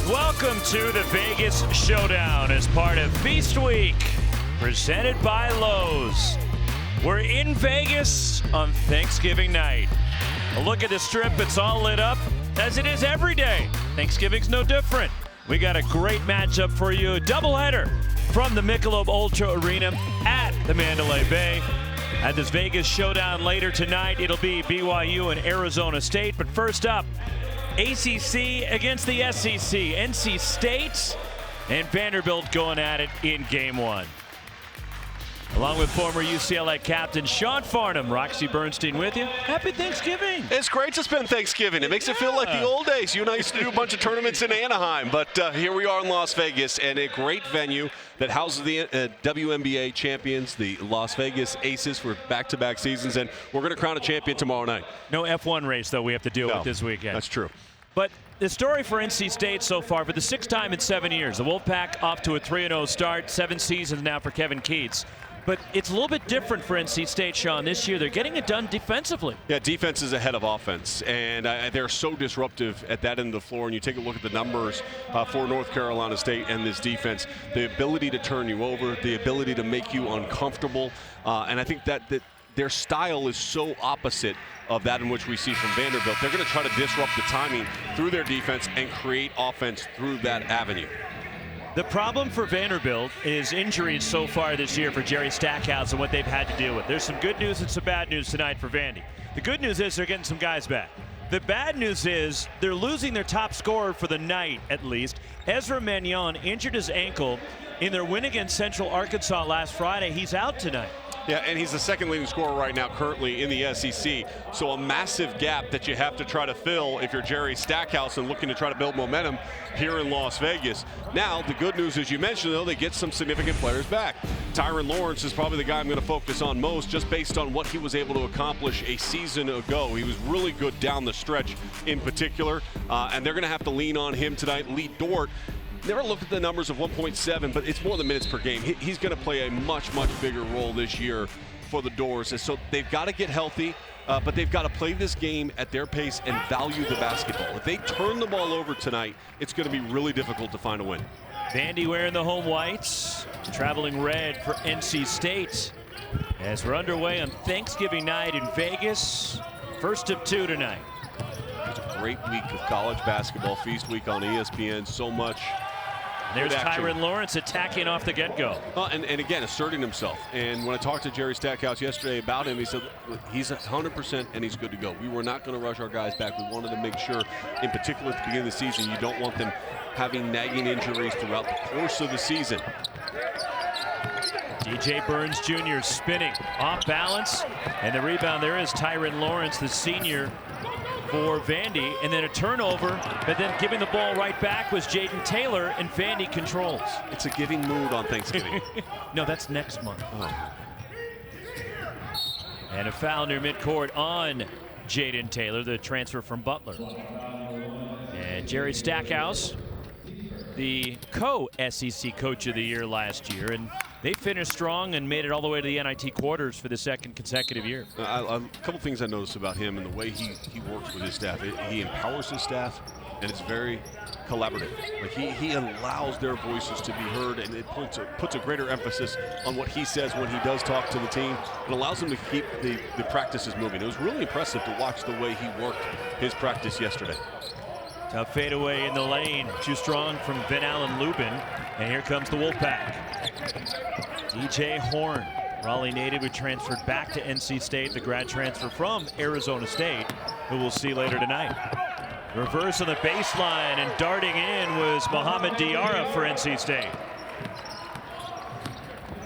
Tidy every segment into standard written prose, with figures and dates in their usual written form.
Welcome to the Vegas Showdown as part of Feast Week, presented by Lowe's. We're in Vegas on Thanksgiving night. A look at the Strip, it's all lit up as it is every day. Thanksgiving's no different. We got a great matchup for you, a doubleheader from the Michelob Ultra Arena at the Mandalay Bay. At this Vegas Showdown later tonight, it'll be BYU and Arizona State. But first up, ACC against the SEC. NC State and Vanderbilt going at it in game one. Along with former UCLA captain Sean Farnham, Roxy Bernstein with you. Happy Thanksgiving. It's great to spend Thanksgiving. It makes it feel like the old days. You and I used to do a bunch of tournaments in Anaheim, but here we are in Las Vegas, and a great venue that houses the WNBA champions, the Las Vegas Aces, for back-to-back seasons, and we're going to crown a champion tomorrow night. No F1 race, though, we have to deal with this weekend. That's true. But the story for NC State so far, for the sixth time in 7 years, the Wolfpack off to a 3-0 start, 7 seasons now for Kevin Keats. But it's a little bit different for NC State, Sean. This year, they're getting it done defensively. Yeah, defense is ahead of offense, and they're so disruptive at that end of the floor. And you take a look at the numbers for North Carolina State and this defense, the ability to turn you over, the ability to make you uncomfortable. And I think that their style is so opposite of that in which we see from Vanderbilt. They're going to try to disrupt the timing through their defense and create offense through that avenue. The problem for Vanderbilt is injuries so far this year for Jerry Stackhouse and what they've had to deal with. There's some good news and some bad news tonight for Vandy. The good news is they're getting some guys back. The bad news is they're losing their top scorer for the night, at least. Ezra Mannion injured his ankle in their win against Central Arkansas last Friday. He's out tonight. Yeah, and he's the second leading scorer right now currently in the SEC. So a massive gap that you have to try to fill if you're Jerry Stackhouse and looking to try to build momentum here in Las Vegas. Now, the good news, as you mentioned, though, they get some significant players back. Tyron Lawrence is probably the guy I'm going to focus on most, just based on what he was able to accomplish a season ago. He was really good down the stretch in particular, and they're going to have to lean on him tonight. Lee Dort, never looked at the numbers of 1.7, but it's more than minutes per game. He's going to play a much, much bigger role this year for the Doors. And so they've got to get healthy, but they've got to play this game at their pace and value the basketball. If they turn the ball over tonight, it's going to be really difficult to find a win. Vandy wearing the home whites, traveling red for NC State. As we're underway on Thanksgiving night in Vegas, first of two tonight. It's a great week of college basketball, Feast Week on ESPN, so much. There's Tyron Lawrence attacking off the get-go. And again, asserting himself. And when I talked to Jerry Stackhouse yesterday about him, he said he's 100% and he's good to go. We were not going to rush our guys back. We wanted to make sure, in particular at the beginning of the season, you don't want them having nagging injuries throughout the course of the season. DJ Burns Jr. spinning off balance. And the rebound there is Tyron Lawrence, the senior for Vandy, and then a turnover, but then giving the ball right back was Jaden Taylor, and Vandy controls. It's a giving mood on Thanksgiving. No, that's next month. Oh. And a foul near midcourt on Jaden Taylor, the transfer from Butler. And Jerry Stackhouse, the co-SEC Coach of the Year last year, and they finished strong and made it all the way to the NIT quarters for the second consecutive year. A couple things I noticed about him and the way he works with his staff. He empowers his staff, and it's very collaborative. Like he allows their voices to be heard, and it puts a greater emphasis on what he says when he does talk to the team. It allows them to keep the practices moving. It was really impressive to watch the way he worked his practice yesterday. Tough fadeaway in the lane, too strong from Van Allen Lubin, and here comes the Wolfpack. DJ Horn, Raleigh native, who transferred back to NC State, the grad transfer from Arizona State, who we'll see later tonight. Reverse on the baseline, and darting in was Mohamed Diarra for NC State.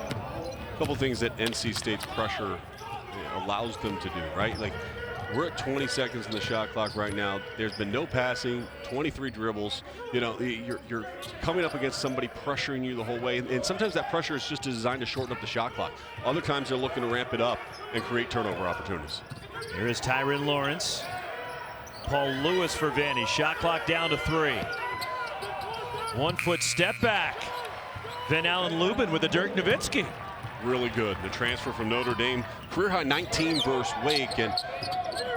A couple things that NC State's pressure allows them to do, right? Like, we're at 20 seconds in the shot clock right now. There's been no passing, 23 dribbles. You know, you're coming up against somebody pressuring you the whole way. And sometimes that pressure is just designed to shorten up the shot clock. Other times they're looking to ramp it up and create turnover opportunities. Here is Tyron Lawrence. Paul Lewis for Vandy. Shot clock down to 3. 1 foot step back. Van Allen Lubin with the Dirk Nowitzki. really good. The transfer from Notre Dame, career high 19 versus Wake, and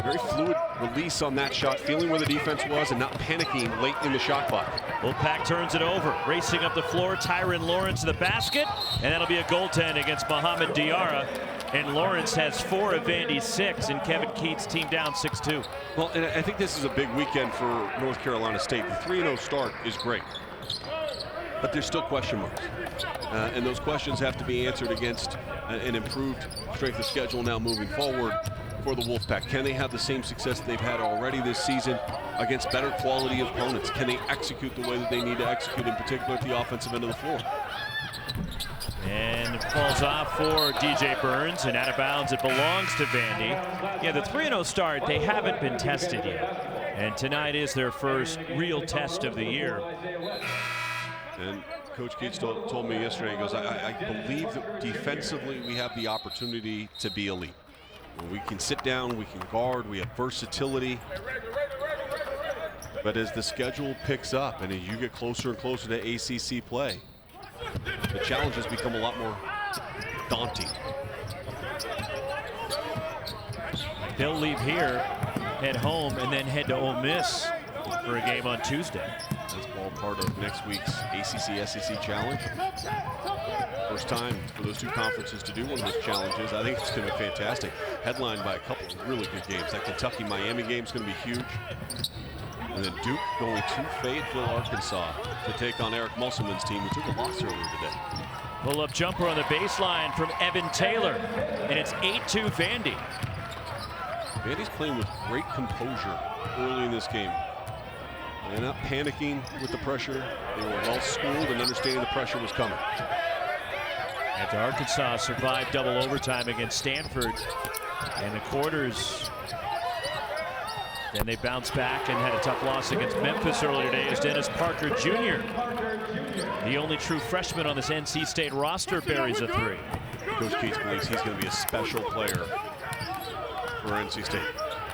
very fluid release on that shot, feeling where the defense was and not panicking late in the shot clock. Wolfpack turns it over, racing up the floor. Tyron Lawrence to the basket, and that'll be a goaltend against Mohamed Diarra. And Lawrence has 4 of Vandy's 6, and Kevin Keats team down 6-2. Well, and I think this is a big weekend for North Carolina State. The 3-0 start is great, but there's still question marks. And those questions have to be answered against an improved strength of schedule now moving forward for the Wolfpack. Can they have the same success they've had already this season against better quality opponents? Can they execute the way that they need to execute, in particular at the offensive end of the floor? And it falls off for DJ Burns, and out of bounds it belongs to Vandy. Yeah, the 3-0 start, they haven't been tested yet. And tonight is their first real test of the year. And Coach Keats told me yesterday, he goes, I believe that defensively we have the opportunity to be elite. We can sit down, we can guard, we have versatility. But as the schedule picks up and as you get closer and closer to ACC play, the challenges become a lot more daunting. They'll leave here, head home, and then head to Ole Miss for a game on Tuesday. That's all part of next week's ACC-SEC challenge. First time for those two conferences to do one of those challenges. I think it's going to be fantastic. Headlined by a couple of really good games. That Kentucky-Miami game is going to be huge. And then Duke going to Fayetteville, Arkansas to take on Eric Musselman's team, who took a loss earlier today. Pull-up jumper on the baseline from Evan Taylor, and it's 8-2 Vandy. Vandy's playing with great composure early in this game. They're not panicking with the pressure. They were well schooled and understanding the pressure was coming. After Arkansas survived double overtime against Stanford in the quarters, then they bounced back and had a tough loss against Memphis earlier today as Dennis Parker Jr., the only true freshman on this NC State roster, buries a 3. Coach Keats believes he's going to be a special player for NC State.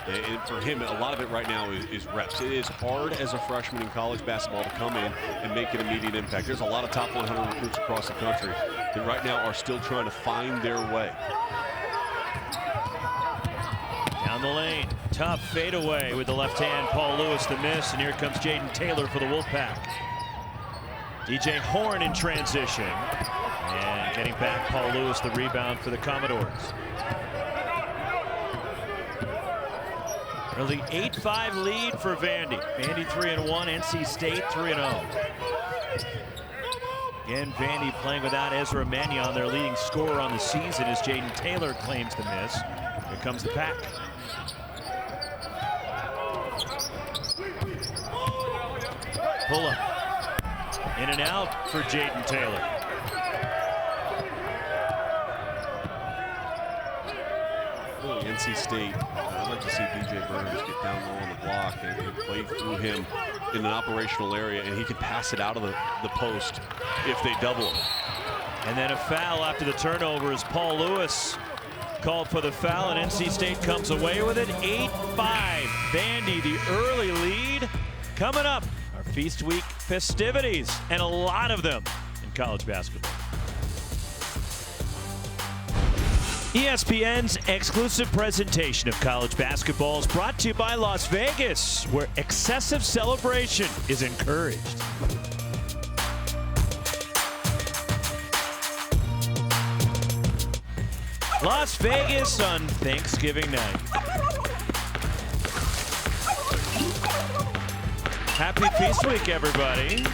And for him, a lot of it right now is reps. It is hard as a freshman in college basketball to come in and make an immediate impact. There's a lot of top 100 recruits across the country that right now are still trying to find their way. Down the lane, tough fadeaway with the left hand. Paul Lewis the miss, and here comes Jaden Taylor for the Wolfpack. DJ Horn in transition, and getting back Paul Lewis the rebound for the Commodores. Early 8-5 lead for Vandy. Vandy 3-1, NC State 3-0. Again, Vandy playing without Ezra Mannion, their leading scorer on the season, as Jaden Taylor claims the miss. Here comes the pack. Pull up. In and out for Jaden Taylor. Really, NC State, I'd like to see DJ Burns get down low on the block and play through him in an operational area, and he can pass it out of the post if they double him. And then a foul after the turnover as Paul Lewis called for the foul, and NC State comes away with it. 8-5. Vandy, the early lead. Coming up, our Feast Week festivities, and a lot of them in college basketball. ESPN's exclusive presentation of college basketball is brought to you by Las Vegas, where excessive celebration is encouraged. Las Vegas on Thanksgiving night. Happy Feast Week, everybody.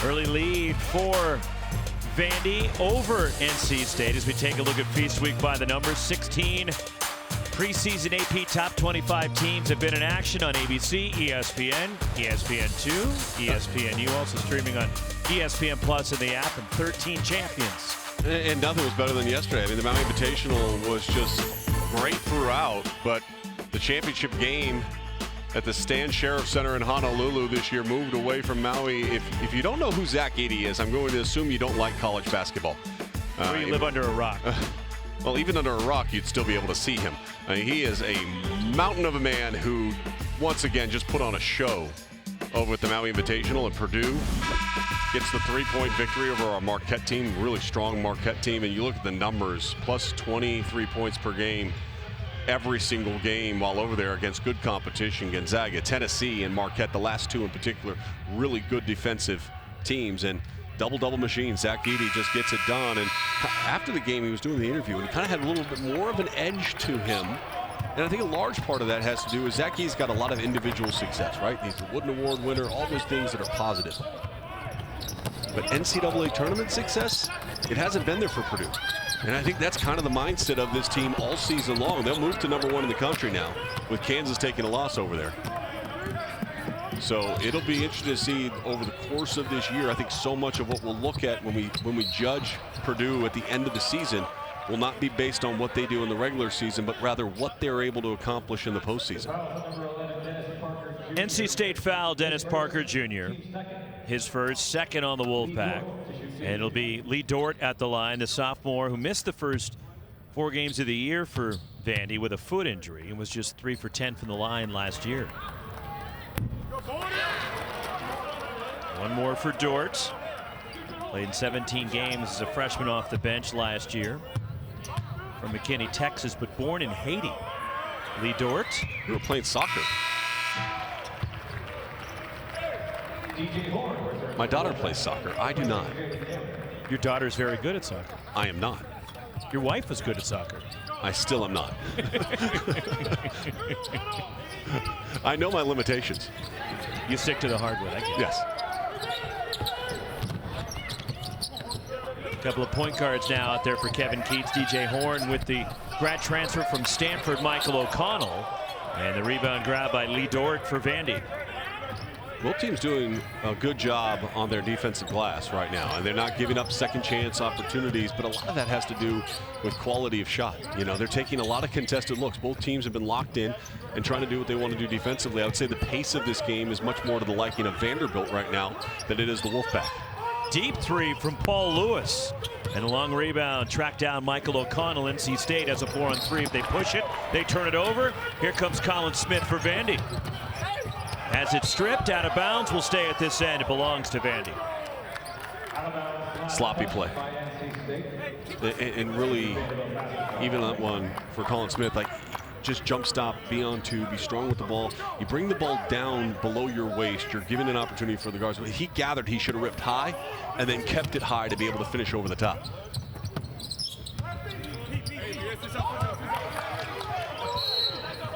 Early lead for Vandy over NC State as we take a look at Feast Week by the numbers. 16 preseason AP top 25 teams have been in action on ABC, ESPN, ESPN2, ESPNU, also streaming on ESPN Plus in the app, and 13 champions. And nothing was better than yesterday. I mean, the Maui Invitational was just great throughout, but the championship game at the Stan Sheriff Center in Honolulu this year moved away from Maui. If you don't know who Zach Edey is, I'm going to assume you don't like college basketball. Or you live under a rock. Well, even under a rock, you'd still be able to see him. He is a mountain of a man who, once again, just put on a show over at the Maui Invitational at Purdue. gets the 3-point victory over a Marquette team, really strong Marquette team. And you look at the numbers, plus 23 points per game every single game while over there against good competition. Gonzaga, Tennessee, and Marquette, the last two in particular, really good defensive teams. And double-double machine. Zach Edey just gets it done. And after the game, he was doing the interview, and he kind of had a little bit more of an edge to him. And I think a large part of that has to do with Zach Edey's got a lot of individual success, right? He's a Wooden Award winner, all those things that are positive. But NCAA tournament success, it hasn't been there for Purdue. And I think that's kind of the mindset of this team all season long. They'll move to #1 in the country now, with Kansas taking a loss over there. So it'll be interesting to see over the course of this year. I think so much of what we'll look at when we judge Purdue at the end of the season will not be based on what they do in the regular season, but rather what they're able to accomplish in the postseason. NC State foul Dennis Parker Jr. His first, second on the Wolfpack. And it'll be Lee Dort at the line, the sophomore who missed the first 4 games of the year for Vandy with a foot injury and was just 3 for 10 from the line last year. One more for Dort. Played in 17 games as a freshman off the bench last year. From McKinney, Texas, but born in Haiti. Lee Dort. We were playing soccer. My daughter plays soccer. I do not. Your daughter's very good at soccer. I am not. Your wife is good at soccer. I still am not. I know my limitations. You stick to the hardwood. Yes. A couple of point guards now out there for Kevin Keats. DJ Horn with the grad transfer from Stanford, Michael O'Connell. And the rebound grab by Lee Dort for Vandy. Both teams doing a good job on their defensive glass right now, and they're not giving up second chance opportunities, but a lot of that has to do with quality of shot. You know, they're taking a lot of contested looks. Both teams have been locked in and trying to do what they want to do defensively. I would say the pace of this game is much more to the liking of Vanderbilt right now than it is the Wolfpack. Deep three from Paul Lewis. And a long rebound, tracked down Michael O'Connell. NC State has a 4-on-3. If they push it, they turn it over. Here comes Colin Smith for Vandy. Has it stripped, out of bounds, will stay at this end. It belongs to Vandy. Sloppy play. And really, even that one for Colin Smith, like, just jump stop, be on two, be strong with the ball. You bring the ball down below your waist, you're giving an opportunity for the guards. He gathered he should have ripped high and then kept it high to be able to finish over the top.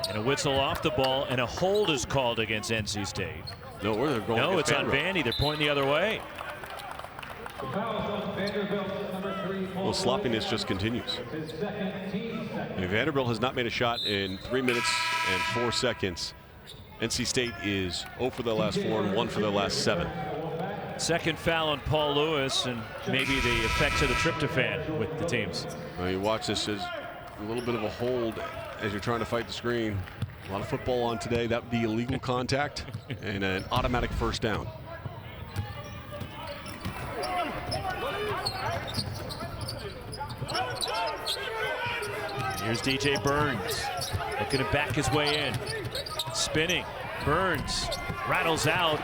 And a whistle off the ball, and a hold is called against NC State. No, where they're going. No, it's on Vandy. They're pointing the other way. Well, sloppiness just continues. Vanderbilt has not made a shot in 3 minutes and 4 seconds. NC State is 0 for their last 4 and 1 for their last 7. Second foul on Paul Lewis, and maybe the effects of the tryptophan with the teams. Well, you watch this as a little bit of a hold as you're trying to fight the screen. A lot of football on today. That would be illegal contact and an automatic first down. Here's DJ Burns looking to back his way in. Spinning. Burns rattles out,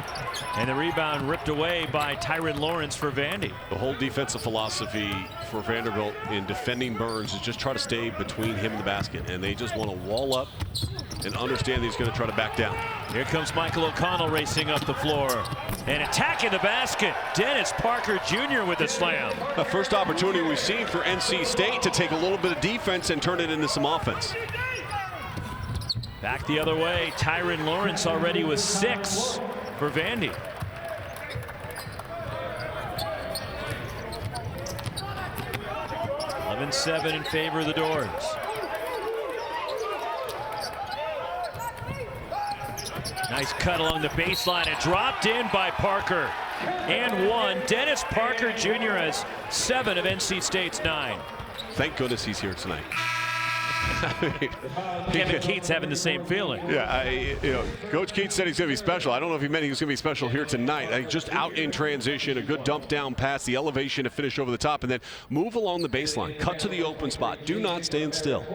and the rebound ripped away by Tyron Lawrence for Vandy. The whole defensive philosophy for Vanderbilt in defending Burns is just try to stay between him and the basket, and they just want to wall up and understand that he's going to try to back down. Here comes Michael O'Connell racing up the floor and attacking the basket. Dennis Parker Jr. with a slam. The first opportunity we've seen for NC State to take a little bit of defense and turn it into some offense. Back the other way, Tyron Lawrence already with 6 for Vandy. 11-7 in favor of the Doors. Nice cut along the baseline and dropped in by Parker. And 1. Dennis Parker Jr. has 7 of NC State's 9. Thank goodness he's here tonight. Kevin Keats having the same feeling. Yeah, Coach Keats said he's going to be special. I don't know if he meant he was going to be special here tonight. Just out in transition, a good dump down pass, the elevation to finish over the top, and then move along the baseline. Cut to the open spot. Do not stand still.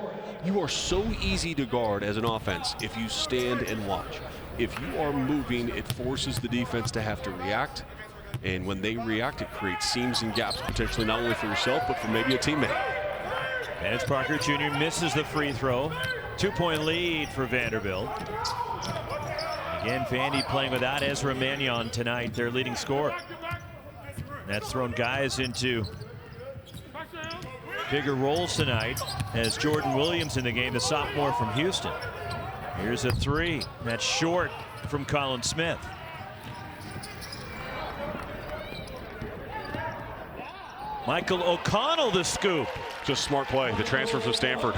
You are so easy to guard as an offense if you stand and watch. If you are moving, it forces the defense to have to react. And when they react, it creates seams and gaps, potentially not only for yourself, but for maybe a teammate. Dennis Parker Jr. misses the free throw. 2-point lead for Vanderbilt. Again, Vandy playing without Ezra Mannion tonight, their leading scorer. That's thrown guys into bigger roles tonight as Jordan Williams in the game, the sophomore from Houston. Here's a three. That's short from Colin Smith. Michael O'Connell the scoop. Just smart play, the transfer from Stanford.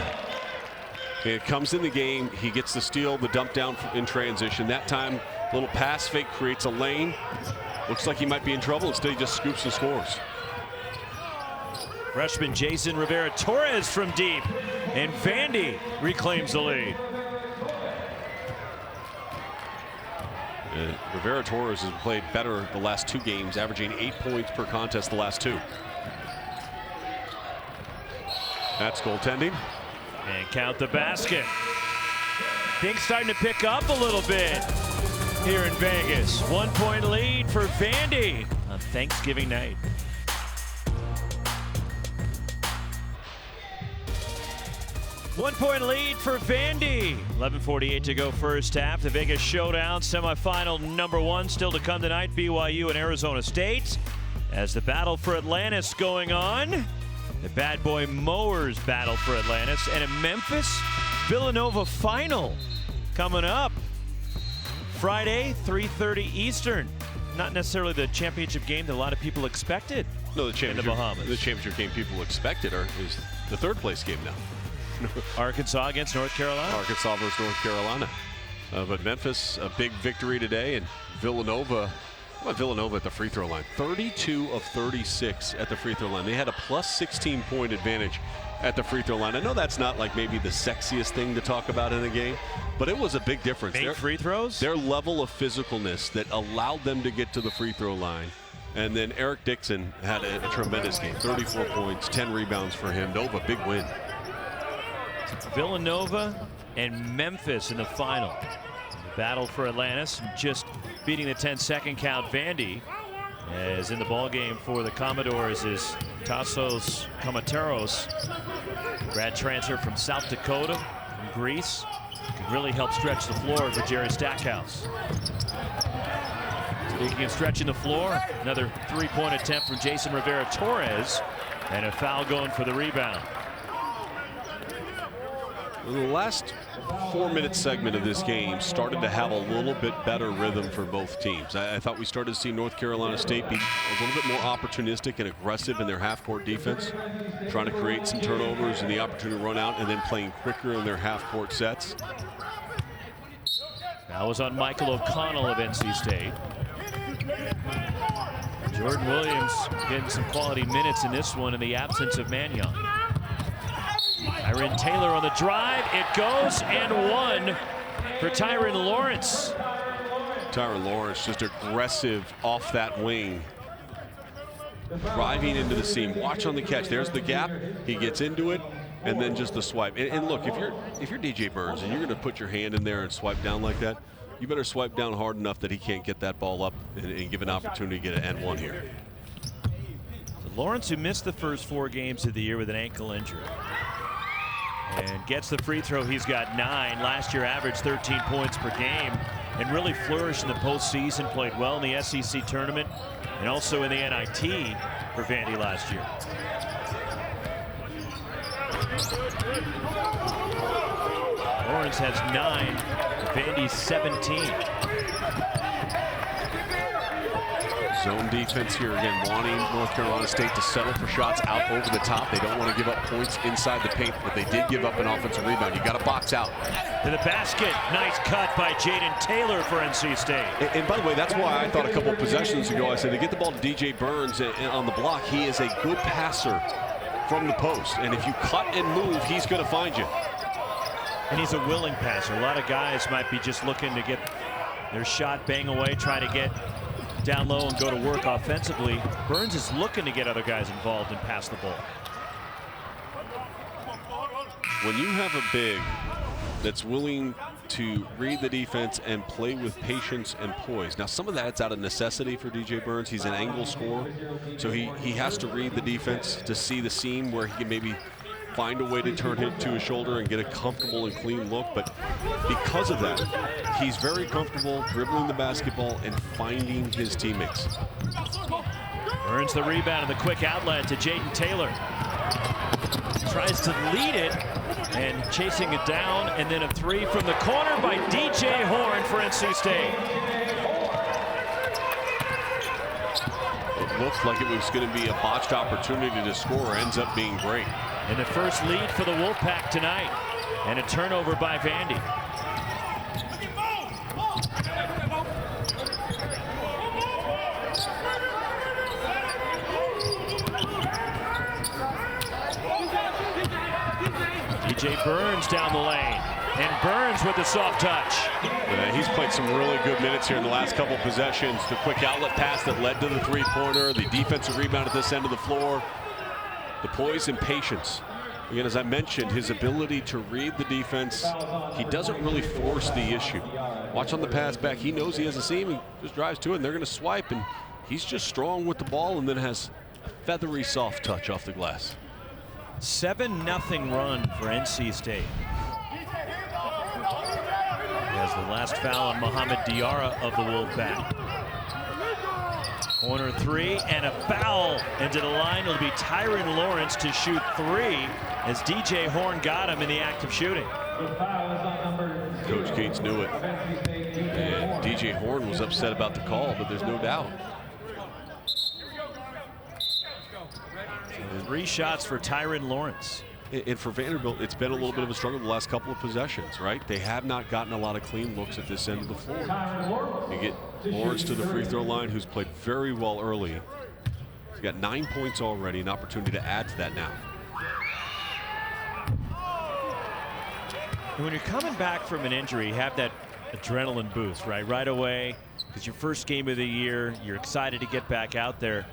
It comes in the game, he gets the steal, the dump down in transition. That time, little pass fake creates a lane. Looks like he might be in trouble. Instead, he just scoops and scores. Freshman Jason Rivera-Torres from deep, and Vandy reclaims the lead. Rivera-Torres has played better the last 2 games, averaging 8 points per contest the last 2. That's goaltending. And count the basket. Things starting to pick up a little bit here in Vegas. 1-point lead for Vandy on Thanksgiving night. One-point lead for Vandy. 11:48 to go first half. The Vegas Showdown semifinal #1 still to come tonight. BYU and Arizona State. As the battle for Atlantis going on. The Bad Boy Mowers battle for Atlantis, and a Memphis Villanova final coming up Friday, 3:30 Eastern. Not necessarily the championship game that a lot of people expected. No, the in the Bahamas. The championship game people expected is the 3rd place game now. Arkansas against North Carolina. Arkansas versus North Carolina. But Memphis, a big victory today, and Villanova. How about Villanova at the free throw line? 32 of 36 at the free throw line. They had a plus 16-point advantage at the free throw line. I know that's not like maybe the sexiest thing to talk about in a game, but it was a big difference. 8 free throws? Their level of physicalness that allowed them to get to the free throw line. And then Eric Dixon had a tremendous game. 34 points, 10 rebounds for him. Nova, big win. Villanova and Memphis in the final. Battle for Atlantis, just beating the 10-second count. Vandy is in the ball game for the Commodores is Tassos Komateros, grad transfer from South Dakota, from Greece. Can really help stretch the floor for Jerry Stackhouse. Speaking of stretching the floor, another 3-point attempt from Jason Rivera-Torres, and a foul going for the rebound. The last 4-minute segment of this game started to have a little bit better rhythm for both teams. I thought we started to see North Carolina State be a little bit more opportunistic and aggressive in their half-court defense, trying to create some turnovers and the opportunity to run out, and then playing quicker in their half-court sets. That was on Michael O'Connell of NC State. Jordan Williams getting some quality minutes in this one in the absence of Mannion. Tyron Taylor on the drive. It goes and one for Tyron Lawrence. Tyron Lawrence just aggressive off that wing. Driving into the seam. Watch on the catch. There's the gap. He gets into it, and then just the swipe. And look, if you're DJ Burns and you're going to put your hand in there and swipe down like that, you better swipe down hard enough that he can't get that ball up and give an opportunity to get an N1 here. So Lawrence, who missed the first 4 games of the year with an ankle injury, and gets the free throw. He's got 9. Last year averaged 13 points per game and really flourished in the postseason. Played well in the SEC tournament and also in the NIT for Vandy last year. Lawrence has 9. Vandy's 17. Zone defense here again, wanting North Carolina State to settle for shots out over the top. They don't want to give up points inside the paint, but they did give up an offensive rebound. You got to box out. To the basket. Nice cut by Jaden Taylor for NC State. And by the way, that's why I thought a couple of possessions ago, I said to get the ball to DJ Burns on the block. He is a good passer from the post. And if you cut and move, he's going to find you. And he's a willing passer. A lot of guys might be just looking to get their shot, bang away, try to get down low and go to work offensively. Burns is looking to get other guys involved and pass the ball. When you have a big that's willing to read the defense and play with patience and poise. Now, some of that's out of necessity for DJ Burns. He's an angle scorer, so he has to read the defense to see the seam where he can maybe find a way to turn it to his shoulder and get a comfortable and clean look. But because of that, he's very comfortable dribbling the basketball and finding his teammates. Earns the rebound and the quick outlet to Jaden Taylor. Tries to lead it and chasing it down, and then a three from the corner by DJ Horn for NC State. It looked like it was going to be a botched opportunity to score, ends up being great. And the first lead for the Wolfpack tonight, and a turnover by Vandy. DJ Burns down the lane, and Burns with the soft touch. Yeah, he's played some really good minutes here in the last couple possessions. The quick outlet pass that led to the three-pointer, the defensive rebound at this end of the floor, the poise and patience. Again, as I mentioned, his ability to read the defense, he doesn't really force the issue. Watch on the pass back, he knows he has a seam, he just drives to it, and they're going to swipe, and he's just strong with the ball and then has a feathery soft touch off the glass. 7-0 run for NC State. He has the last foul on Mohamed Diarra of the Wolfpack. Corner three and a foul into the line. It'll be Tyron Lawrence to shoot three as DJ Horn got him in the act of shooting. Coach Cates knew it. And DJ Horn was upset about the call, but there's no doubt. 3 shots for Tyron Lawrence. And for Vanderbilt, it's been a little bit of a struggle the last couple of possessions, right? They have not gotten a lot of clean looks at this end of the floor. You get Lawrence to the free throw line, who's played very well early. He's got 9 points already, an opportunity to add to that now. And when you're coming back from an injury, you have that adrenaline boost, right? Right away, because your first game of the year, you're excited to get back out there.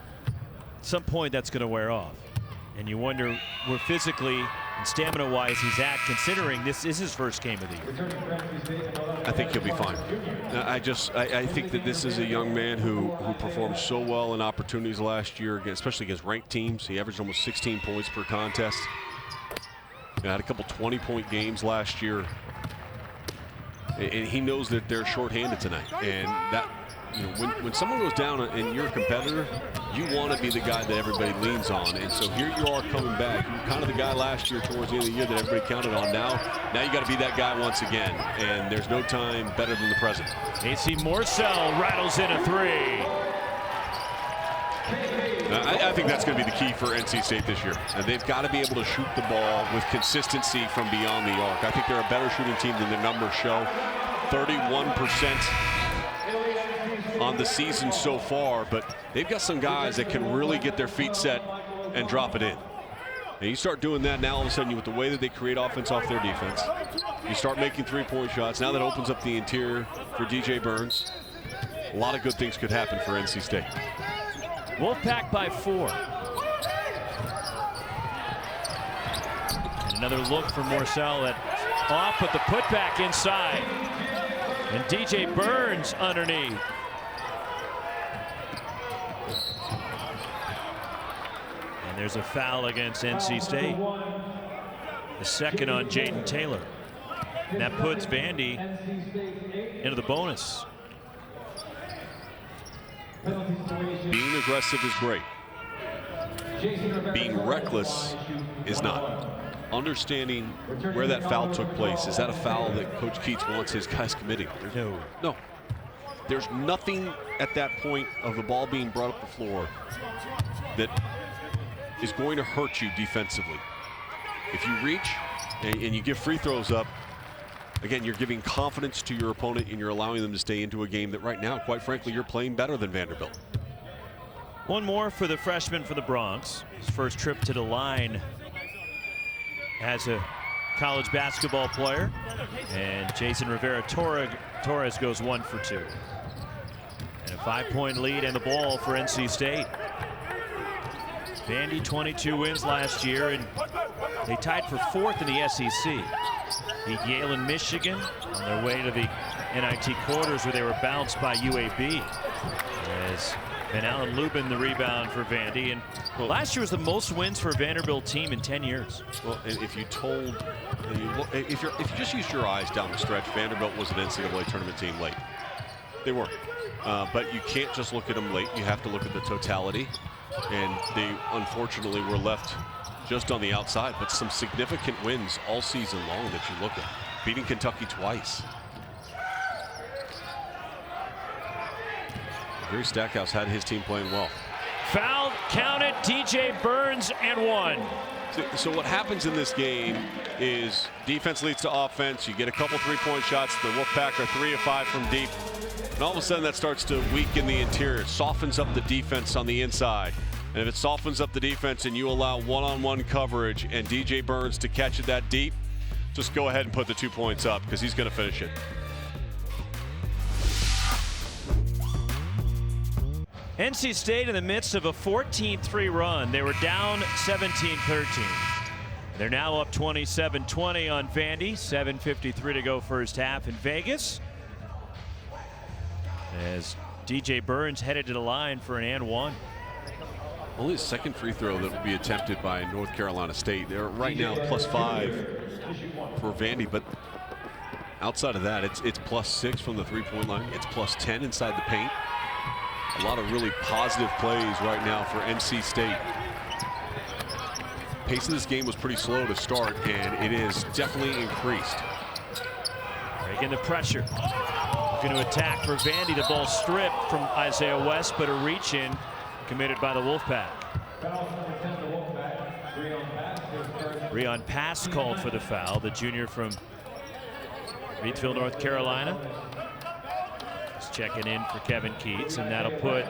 At some point, that's going to wear off. And you wonder where physically and stamina-wise he's at, considering this is his first game of the year. I think he'll be fine. I think that this is a young man who performed so well in opportunities last year, especially against ranked teams. He averaged almost 16 points per contest. He had a couple 20-point games last year. And he knows that they're shorthanded tonight. And that, you know, when someone goes down and you're a competitor, you want to be the guy that everybody leans on. And so here you are coming back. You were kind of the guy last year towards the end of the year that everybody counted on. Now you got to be that guy once again. And there's no time better than the present. AC Morsell rattles in a three. I think that's going to be the key for NC State this year. And they've got to be able to shoot the ball with consistency from beyond the arc. I think they're a better shooting team than their numbers show. 31% on the season so far, but they've got some guys that can really get their feet set and drop it in. And you start doing that now, all of a sudden, with the way that they create offense off their defense, you start making three-point shots. Now that opens up the interior for DJ Burns. A lot of good things could happen for NC State. Wolfpack by 4. And another look for Morsell at off, but the putback inside. And DJ Burns underneath. And there's a foul against NC State. The second on Jaden Taylor. And that puts Vandy into the bonus. Being aggressive is great. Being reckless is not. Understanding where that foul took place. Is that a foul that Coach Keats wants his guys committing? No. There's nothing at that point of the ball being brought up the floor that is going to hurt you defensively. If you reach and you give free throws up, again, you're giving confidence to your opponent and you're allowing them to stay into a game that right now, quite frankly, you're playing better than Vanderbilt. One more for the freshman for the Bronx. His first trip to the line as a college basketball player. And Jason Rivera Torres goes 1 for 2. And a 5-point lead and the ball for NC State. Vandy 22 wins last year, and they tied for 4th in the SEC. beat Yale and Michigan on their way to the NIT quarters, where they were bounced by UAB. As Van Allen Lubin the rebound for Vandy, and last year was the most wins for a Vanderbilt team in 10 years. Well, if you just used your eyes down the stretch, Vanderbilt was an NCAA tournament team late. They were, but you can't just look at them late. You have to look at the totality, and they unfortunately were left just on the outside. But some significant wins all season long that you look at, beating Kentucky twice. Gary Stackhouse had his team playing well. Foul counted, DJ Burns, and one. So what happens in this game is defense leads to offense. You get a couple three-point shots. The Wolfpack are 3 of 5 from deep. And all of a sudden that starts to weaken the interior. It softens up the defense on the inside. And if it softens up the defense and you allow one-on-one coverage and DJ Burns to catch it that deep, just go ahead and put the 2 points up, because he's going to finish it. NC State in the midst of a 14-3 run. They were down 17-13. They're now up 27-20 on Vandy. 7:53 to go first half in Vegas, as DJ Burns headed to the line for an and one. Only his second free throw that will be attempted by North Carolina State. They're right now +5 for Vandy, but outside of that, it's +6 from the three-point line. It's +10 inside the paint. A lot of really positive plays right now for NC State. Pace of this game was pretty slow to start, and it is definitely increased. Breaking the pressure. Looking to attack for Vandy. The ball stripped from Isaiah West, but a reach in committed by the Wolfpack. Breon Pass called for the foul. The junior from Reedsville, North Carolina. Checking in for Kevin Keats, and that'll put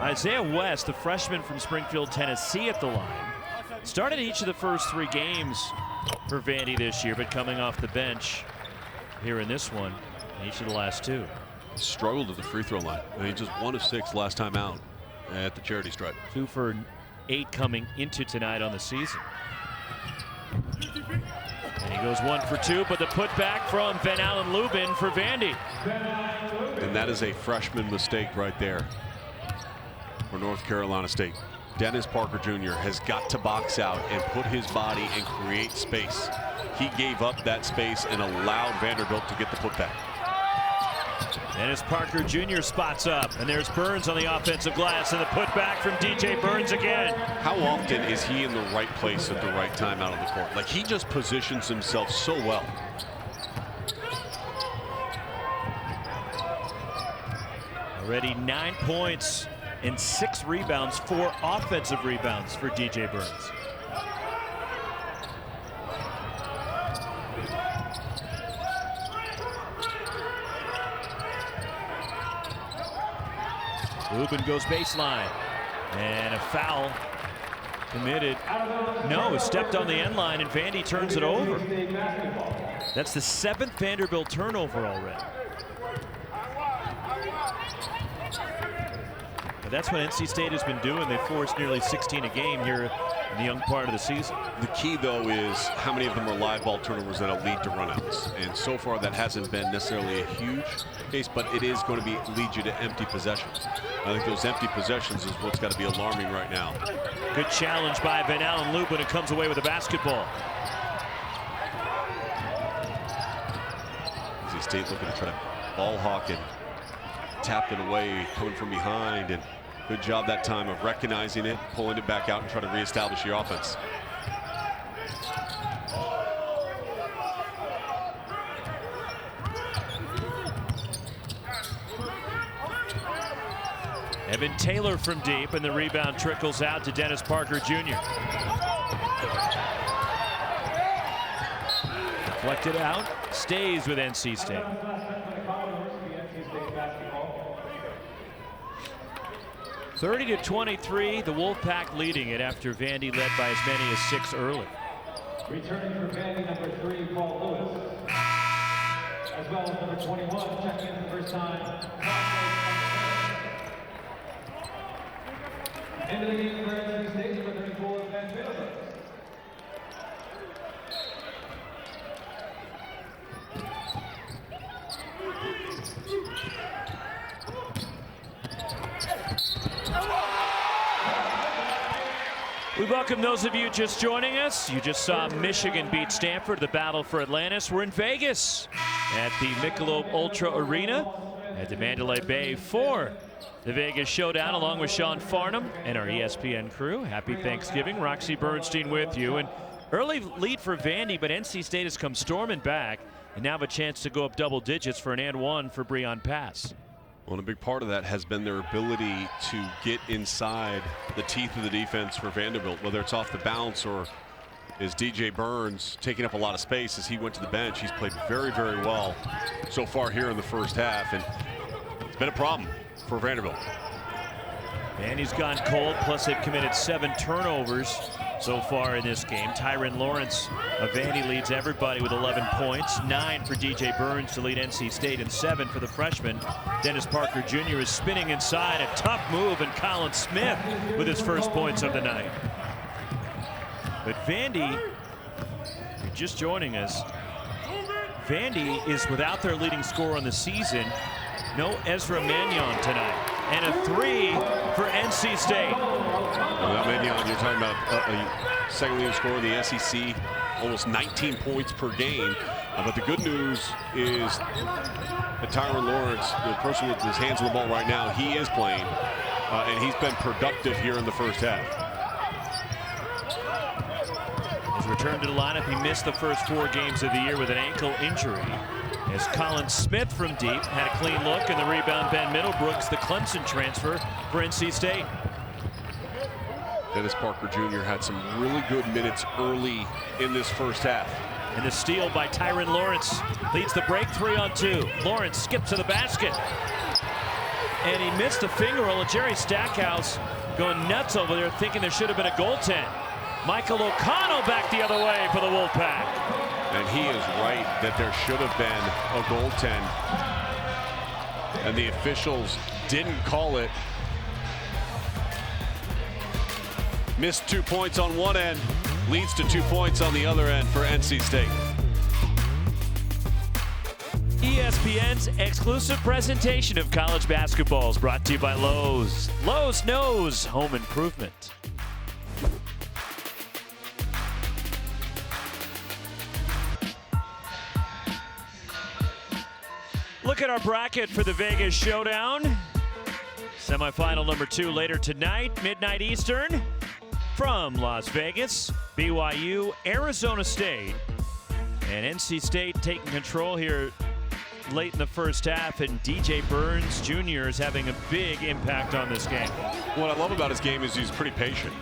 Isaiah West, the freshman from Springfield, Tennessee, at the line. Started each of the first 3 games for Vandy this year, but coming off the bench here in this one, each of the last 2. Struggled at the free throw line. I mean, just 1 of 6 last time out at the charity stripe. 2 for 8 coming into tonight on the season. And he goes 1 for 2, but the putback from Van Allen Lubin for Vandy. And that is a freshman mistake right there for North Carolina State. Dennis Parker Jr. has got to box out and put his body and create space. He gave up that space and allowed Vanderbilt to get the putback. Dennis Parker Jr. spots up, and there's Burns on the offensive glass, and the putback from DJ Burns again. How often is he in the right place at the right time out on the court? Like, he just positions himself so well. Already 9 points and 6 rebounds, 4 offensive rebounds for DJ Burns. Lubin goes baseline, and a foul committed. No, stepped on the end line, and Vandy turns it over. That's the 7th Vanderbilt turnover already. But that's what NC State has been doing. They forced nearly 16 a game here in the young part of the season. The key, though, is how many of them are live ball turnovers that'll lead to runouts. And so far, that hasn't been necessarily a huge case, but it is going to lead you to empty possessions. I think those empty possessions is what's got to be alarming right now. Good challenge by Van Allen Lubin, and comes away with a basketball. NC State looking to try to ball hawk and tap it away, coming from behind, and good job that time of recognizing it, pulling it back out, and trying to reestablish your offense. Evan Taylor from deep, and the rebound trickles out to Dennis Parker Jr. Deflected out, stays with NC State. (30-23), the Wolfpack leading it after Vandy led by as many as 6 early. Returning for Vandy, number 3, Paul Lewis. As well as number 21, checking in the first time. Into the game for NC State, number 34, Vanderbilt. We welcome those of you just joining us. You just saw Michigan beat Stanford, the battle for Atlantis. We're in Vegas at the Michelob Ultra Arena at the Mandalay Bay for the Vegas Showdown, along with Sean Farnham and our ESPN crew. Happy Thanksgiving. Roxy Bernstein with you. And early lead for Vandy, but NC State has come storming back and now have a chance to go up double digits for an and one for Breon Pass. Well, a big part of that has been their ability to get inside the teeth of the defense for Vanderbilt, whether it's off the bounce or is DJ Burns taking up a lot of space as he went to the bench. He's played very, very well so far here in the first half, and it's been a problem for Vanderbilt. Vandy's gone cold, plus they've committed 7 turnovers so far in this game. Tyron Lawrence of Vandy leads everybody with 11 points, 9 for DJ Burns to lead NC State, and 7 for the freshman. Dennis Parker Jr. is spinning inside, a tough move, and Colin Smith with his first points of the night. But Vandy, if you're just joining us, Vandy is without their leading scorer on the season. No Ezra Mannion tonight. And a 3 for NC State. Without Mannion, you're talking about a second leading scorer in the SEC, almost 19 points per game. But the good news is that Tyron Lawrence, the person with his hands on the ball right now, he is playing. And he's been productive here in the first half. His return to the lineup, he missed the first 4 games of the year with an ankle injury. As Colin Smith from deep had a clean look, and the rebound Ben Middlebrooks, the Clemson transfer for NC State. Dennis Parker Jr. had some really good minutes early in this first half. And the steal by Tyron Lawrence leads the break 3 on 2. Lawrence skipped to the basket. And he missed a finger roll, and Jerry Stackhouse going nuts over there thinking there should have been a goaltend. Michael O'Connell back the other way for the Wolfpack. And he is right that there should have been a goaltend. And the officials didn't call it. Missed 2 points on one end, leads to 2 points on the other end for NC State. ESPN's exclusive presentation of college basketball is brought to you by Lowe's. Lowe's knows home improvement. Look at our bracket for the Vegas Showdown. Semifinal number 2 later tonight, midnight Eastern. From Las Vegas, BYU, Arizona State, and NC State taking control here late in the first half, and DJ Burns Jr. is having a big impact on this game. What I love about his game is he's pretty patient.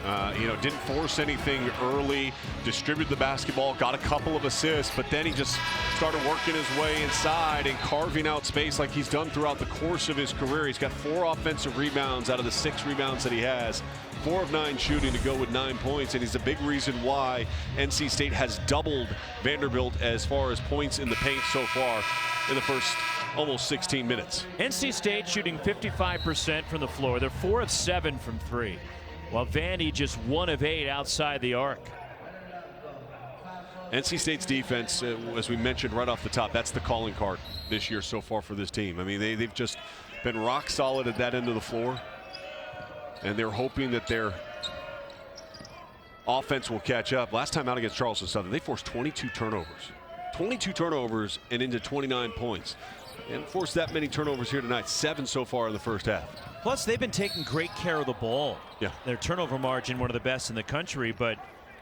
Didn't force anything early, distributed the basketball, got a couple of assists, but then he just started working his way inside and carving out space like he's done throughout the course of his career. He's got 4 offensive rebounds out of the 6 rebounds that he has. 4 of 9 shooting to go with 9 points, and he's a big reason why NC State has doubled Vanderbilt as far as points in the paint so far in the first almost 16 minutes. NC State shooting 55% from the floor. They're 4 of 7 from 3, while Vandy just 1 of 8 outside the arc. NC State's defense, as we mentioned right off the top, that's the calling card this year so far for this team. I mean, they've just been rock solid at that end of the floor, and they're hoping that their offense will catch up. Last time out against Charleston Southern, they forced 22 turnovers. 22 turnovers and into 29 points. And forced that many turnovers here tonight, 7 so far in the first half. Plus, they've been taking great care of the ball. Yeah. Their turnover margin, one of the best in the country, but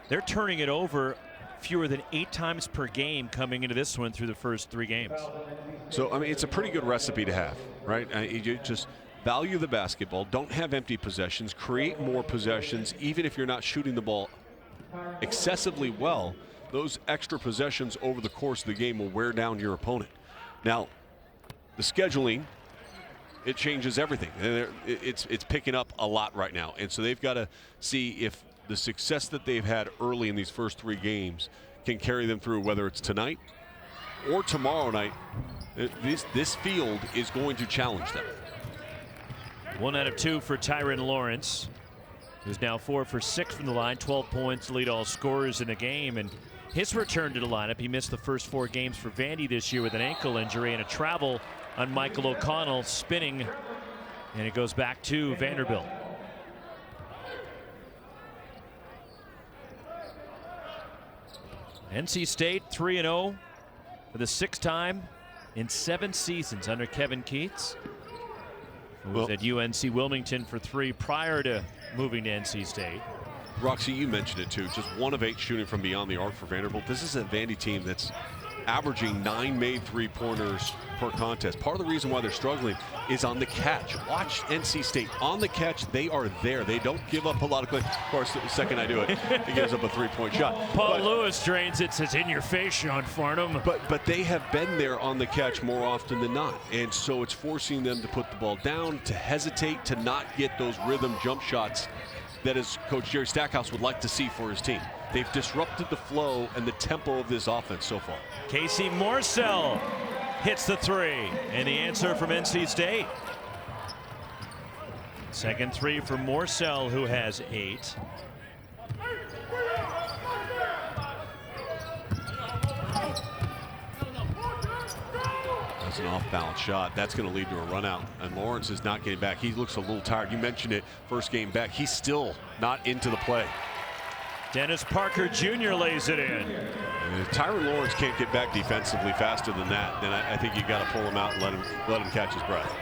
they're turning it over fewer than 8 times per game coming into this one through the first 3 games. So, I mean, it's a pretty good recipe to have, right? You just value the basketball, don't have empty possessions, create more possessions, even if you're not shooting the ball excessively well. Those extra possessions over the course of the game will wear down your opponent. Now, the scheduling, it changes everything. It's picking up a lot right now. And so they've got to see if the success that they've had early in these first 3 games can carry them through, whether it's tonight or tomorrow night. This field is going to challenge them. 1 out of 2 for Tyron Lawrence, who's now 4 for 6 from the line, 12 points, lead all scorers in the game. And his return to the lineup, he missed the first 4 games for Vandy this year with an ankle injury and a travel on Michael O'Connell spinning, and it goes back to Vanderbilt. NC State 3-0 for the 6th time in 7 seasons under Kevin Keatts, who was at UNC Wilmington for 3 prior to moving to NC State. Roxy, you mentioned it too. Just 1 of 8 shooting from beyond the arc for Vanderbilt. This is a Vandy team that's averaging 9 made 3-pointers per contest. Part of the reason why they're struggling is on the catch. Watch NC State on the catch. They are there. They don't give up a lot of clay. Of course, the second I do it, he gives up a 3-point shot. Paul Lewis drains it, says, "In your face, Sean Farnham." But they have been there on the catch more often than not, and so it's forcing them to put the ball down, to hesitate, to not get those rhythm jump shots that as Coach Jerry Stackhouse would like to see for his team. They've disrupted the flow and the tempo of this offense so far. Casey Morsell hits the 3, and the answer from NC State. Second 3 for Morsell, who has 8. That's an off-balance shot. That's going to lead to a run out, and Lawrence is not getting back. He looks a little tired. You mentioned it, first game back. He's still not into the play. Dennis Parker Jr. lays it in. If Tyron Lawrence can't get back defensively faster than that, then I think you got to pull him out and let him catch his breath.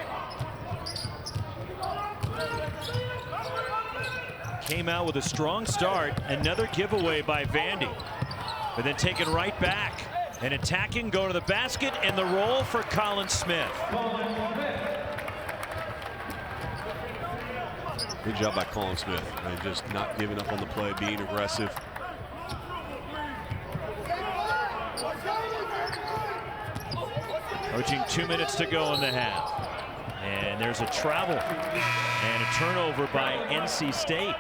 Came out with a strong start. Another giveaway by Vandy, but then taken right back and attacking, go to the basket, and the roll for Colin Smith. Good job by Colin Smith, and just not giving up on the play, being aggressive. Approaching 2 minutes to go in the half. And there's a travel and a turnover by NC State.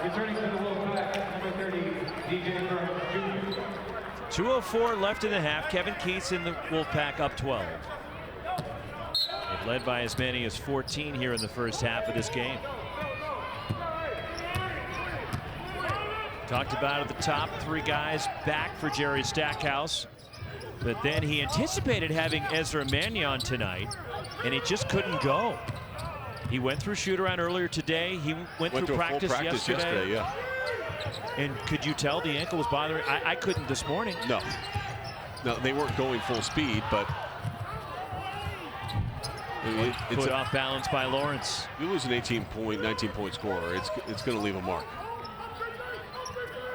Returning to the Wolfpack, number 30, DJ Burns Jr. 2:04 left in the half. Kevin Keatts in the Wolfpack up 12. They've led by as many as 14 here in the first half of this game. Talked about at the top, 3 guys back for Jerry Stackhouse. But then he anticipated having Ezra Mannion tonight, and he just couldn't go. He went through shoot-around earlier today. He went through practice yesterday. Yeah. And could you tell the ankle was bothering? I couldn't this morning. No, they weren't going full speed, but it's put off balance by Lawrence. You lose an 18-point, 19-point scorer. It's going to leave a mark.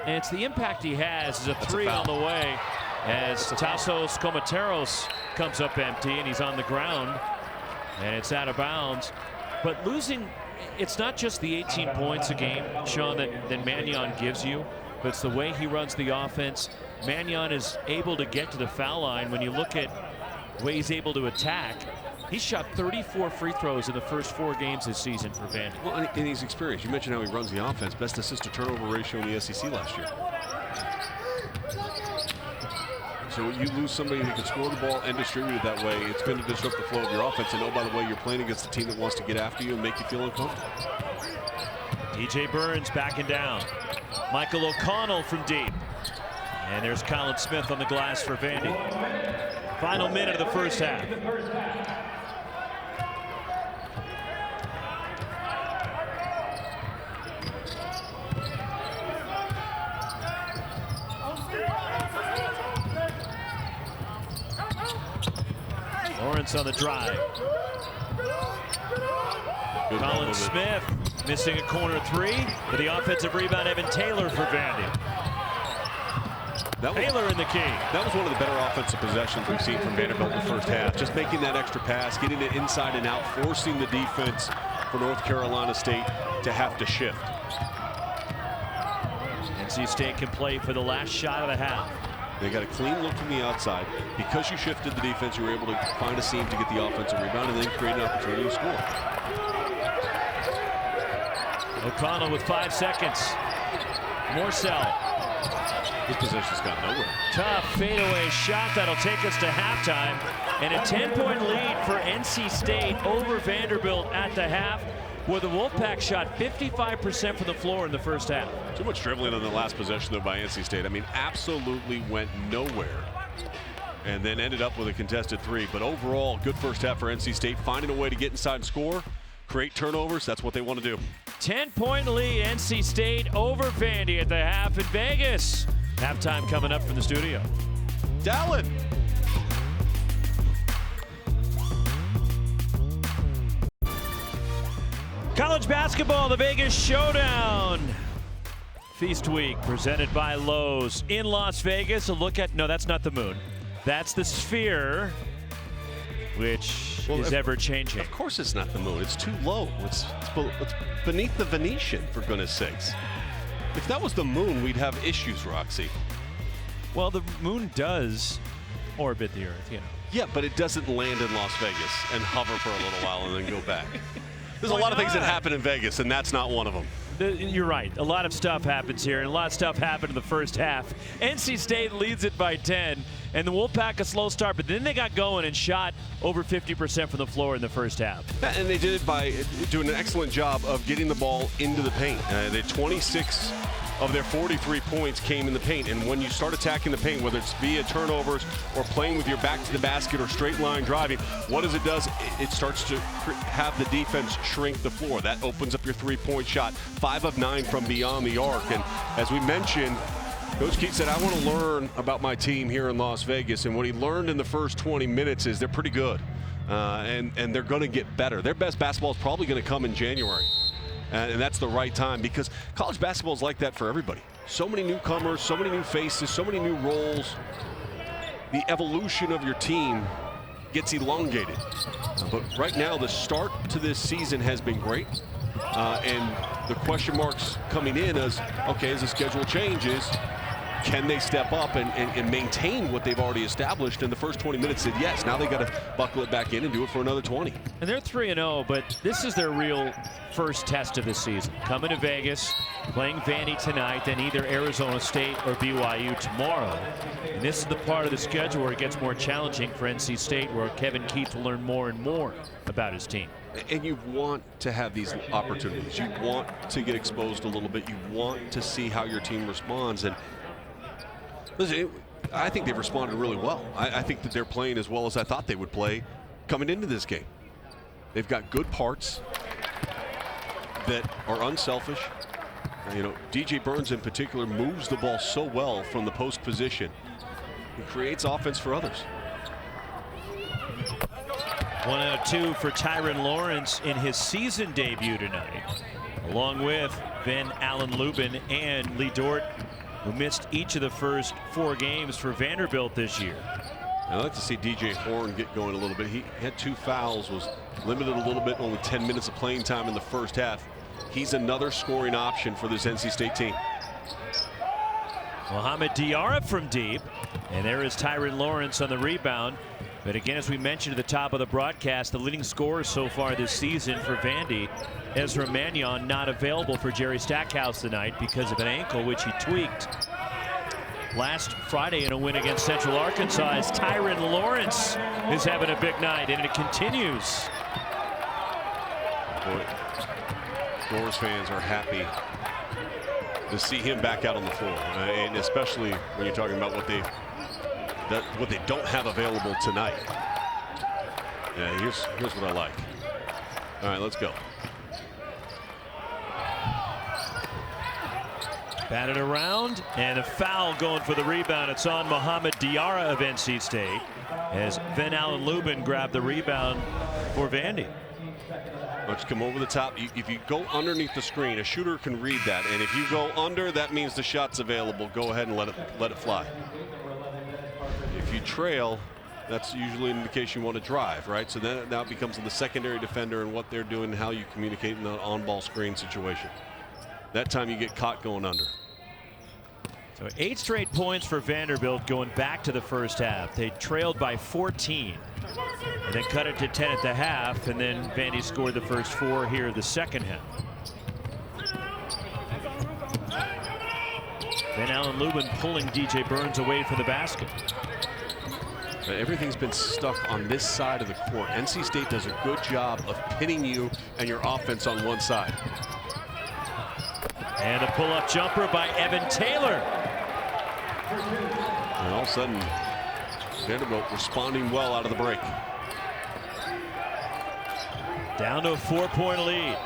And it's the impact he has as a 3 on the way, as Tassos Comateros comes up empty and he's on the ground, and it's out of bounds. But losing, it's not just the 18 points a game, Sean, that Mannion gives you, but it's the way he runs the offense. Mannion is able to get to the foul line. When you look at the way he's able to attack, he shot 34 free throws in the first 4 games this season for Vandy. Well, and he's experienced. You mentioned how he runs the offense. Best assist to turnover ratio in the SEC last year. So you lose somebody who can score the ball and distribute it that way, it's going to disrupt the flow of your offense. And oh, by the way, you're playing against a team that wants to get after you and make you feel uncomfortable. DJ Burns backing down. Michael O'Connell from deep. And there's Colin Smith on the glass for Vandy. Final minute of the first half. Lawrence on the drive. Colin Smith missing a corner 3, but the offensive rebound, Evan Taylor for Vandy. Taylor in the key. That was one of the better offensive possessions we've seen from Vanderbilt in the first half. Just making that extra pass, getting it inside and out, forcing the defense for North Carolina State to have to shift. NC State can play for the last shot of the half. They got a clean look from the outside. Because you shifted the defense, you were able to find a seam to get the offensive rebound and then create an opportunity to score. O'Connell with 5 seconds. Morsell. His possession's got nowhere. Tough fadeaway shot that'll take us to halftime. And a 10-point lead for NC State over Vanderbilt at the half, where the Wolfpack shot 55% from the floor in the first half. Too much dribbling on the last possession, though, by NC State. I mean, absolutely went nowhere. And then ended up with a contested 3. But overall, good first half for NC State. Finding a way to get inside and score, create turnovers. That's what they want to do. 10-point lead, NC State over Vandy at the half in Vegas. Halftime coming up from the studio. Dallin. College basketball, the Vegas Showdown. Feast Week presented by Lowe's in Las Vegas. A look at, no, that's not the moon. That's the sphere, which is ever changing. Of course it's not the moon. It's too low. It's beneath the Venetian, for goodness sakes. If that was the moon, we'd have issues, Roxy. Well, the moon does orbit the Earth, you know. Yeah, but it doesn't land in Las Vegas and hover for a little while and then go back. There's a lot of things that happen in Vegas, and that's not one of them. You're right. A lot of stuff happens here, and a lot of stuff happened in the first half. NC State leads it by 10, and the Wolfpack a slow start, but then they got going and shot over 50% from the floor in the first half. And they did it by doing an excellent job of getting the ball into the paint. They 26 of their 43 points came in the paint, and when you start attacking the paint, whether it's via turnovers or playing with your back to the basket or straight line driving, what it does, it starts to have the defense shrink the floor. That opens up your three-point shot. 5 of 9 from beyond the arc, and as we mentioned, Coach Keith said, I want to learn about my team here in Las Vegas, and what he learned in the first 20 minutes is they're pretty good, and they're going to get better. Their best basketball is probably going to come in January. And that's the right time, because college basketball is like that for everybody. So many newcomers, so many new faces, so many new roles. The evolution of your team gets elongated. But right now, the start to this season has been great. And the question marks coming in is, okay, as the schedule changes, can they step up and maintain what they've already established? In the first 20 minutes said yes. Now they got to buckle it back in and do it for another 20. And they're 3-0, but this is their real first test of the season. Coming to Vegas, playing Vandy tonight, then either Arizona State or BYU tomorrow. And this is the part of the schedule where it gets more challenging for NC State, where Kevin Keith will learn more and more about his team. And you want to have these opportunities. You want to get exposed a little bit. You want to see how your team responds. And listen, I think they've responded really well. I think that they're playing as well as I thought they would play coming into this game. They've got good parts that are unselfish. You know, DJ Burns in particular moves the ball so well from the post position. He creates offense for others. 1 out of 2 for Tyron Lawrence in his season debut tonight, along with Ben Allen Lubin and Lee Dort, who missed each of the first 4 games for Vanderbilt this year. I'd like to see DJ Horn get going a little bit. He had 2 fouls, was limited a little bit, only 10 minutes of playing time in the first half. He's another scoring option for this NC State team. Mohamed Diarra from deep, and there is Tyron Lawrence on the rebound. But again, as we mentioned at the top of the broadcast, the leading scorer so far this season for Vandy, Ezra Mannion, not available for Jerry Stackhouse tonight because of an ankle which he tweaked last Friday in a win against Central Arkansas, as Tyron Lawrence is having a big night, and it continues. Boy, Doors fans are happy to see him back out on the floor, and especially when you're talking about what they don't have available tonight. Yeah, here's what I like. All right, let's go. Batted around, and a foul going for the rebound. It's on Mohamed Diarra of NC State, as Ben Allen Lubin grabbed the rebound for Vandy. Let's come over the top. If you go underneath the screen, a shooter can read that, and if you go under, that means the shot's available. Go ahead and let it fly. If you trail, that's usually an indication you want to drive, right? So then it now becomes the secondary defender and what they're doing and how you communicate in the on-ball screen situation. That time you get caught going under. So 8 straight points for Vanderbilt going back to the first half. They trailed by 14 and then cut it to 10 at the half, and then Vandy scored the first 4 here the second half. Ben Allen Lubin pulling DJ Burns away from the basket. Everything's been stuck on this side of the court. NC State does a good job of pinning you and your offense on one side. And a pull-up jumper by Evan Taylor. And all of a sudden, Vanderbilt responding well out of the break. Down to a 4-point lead.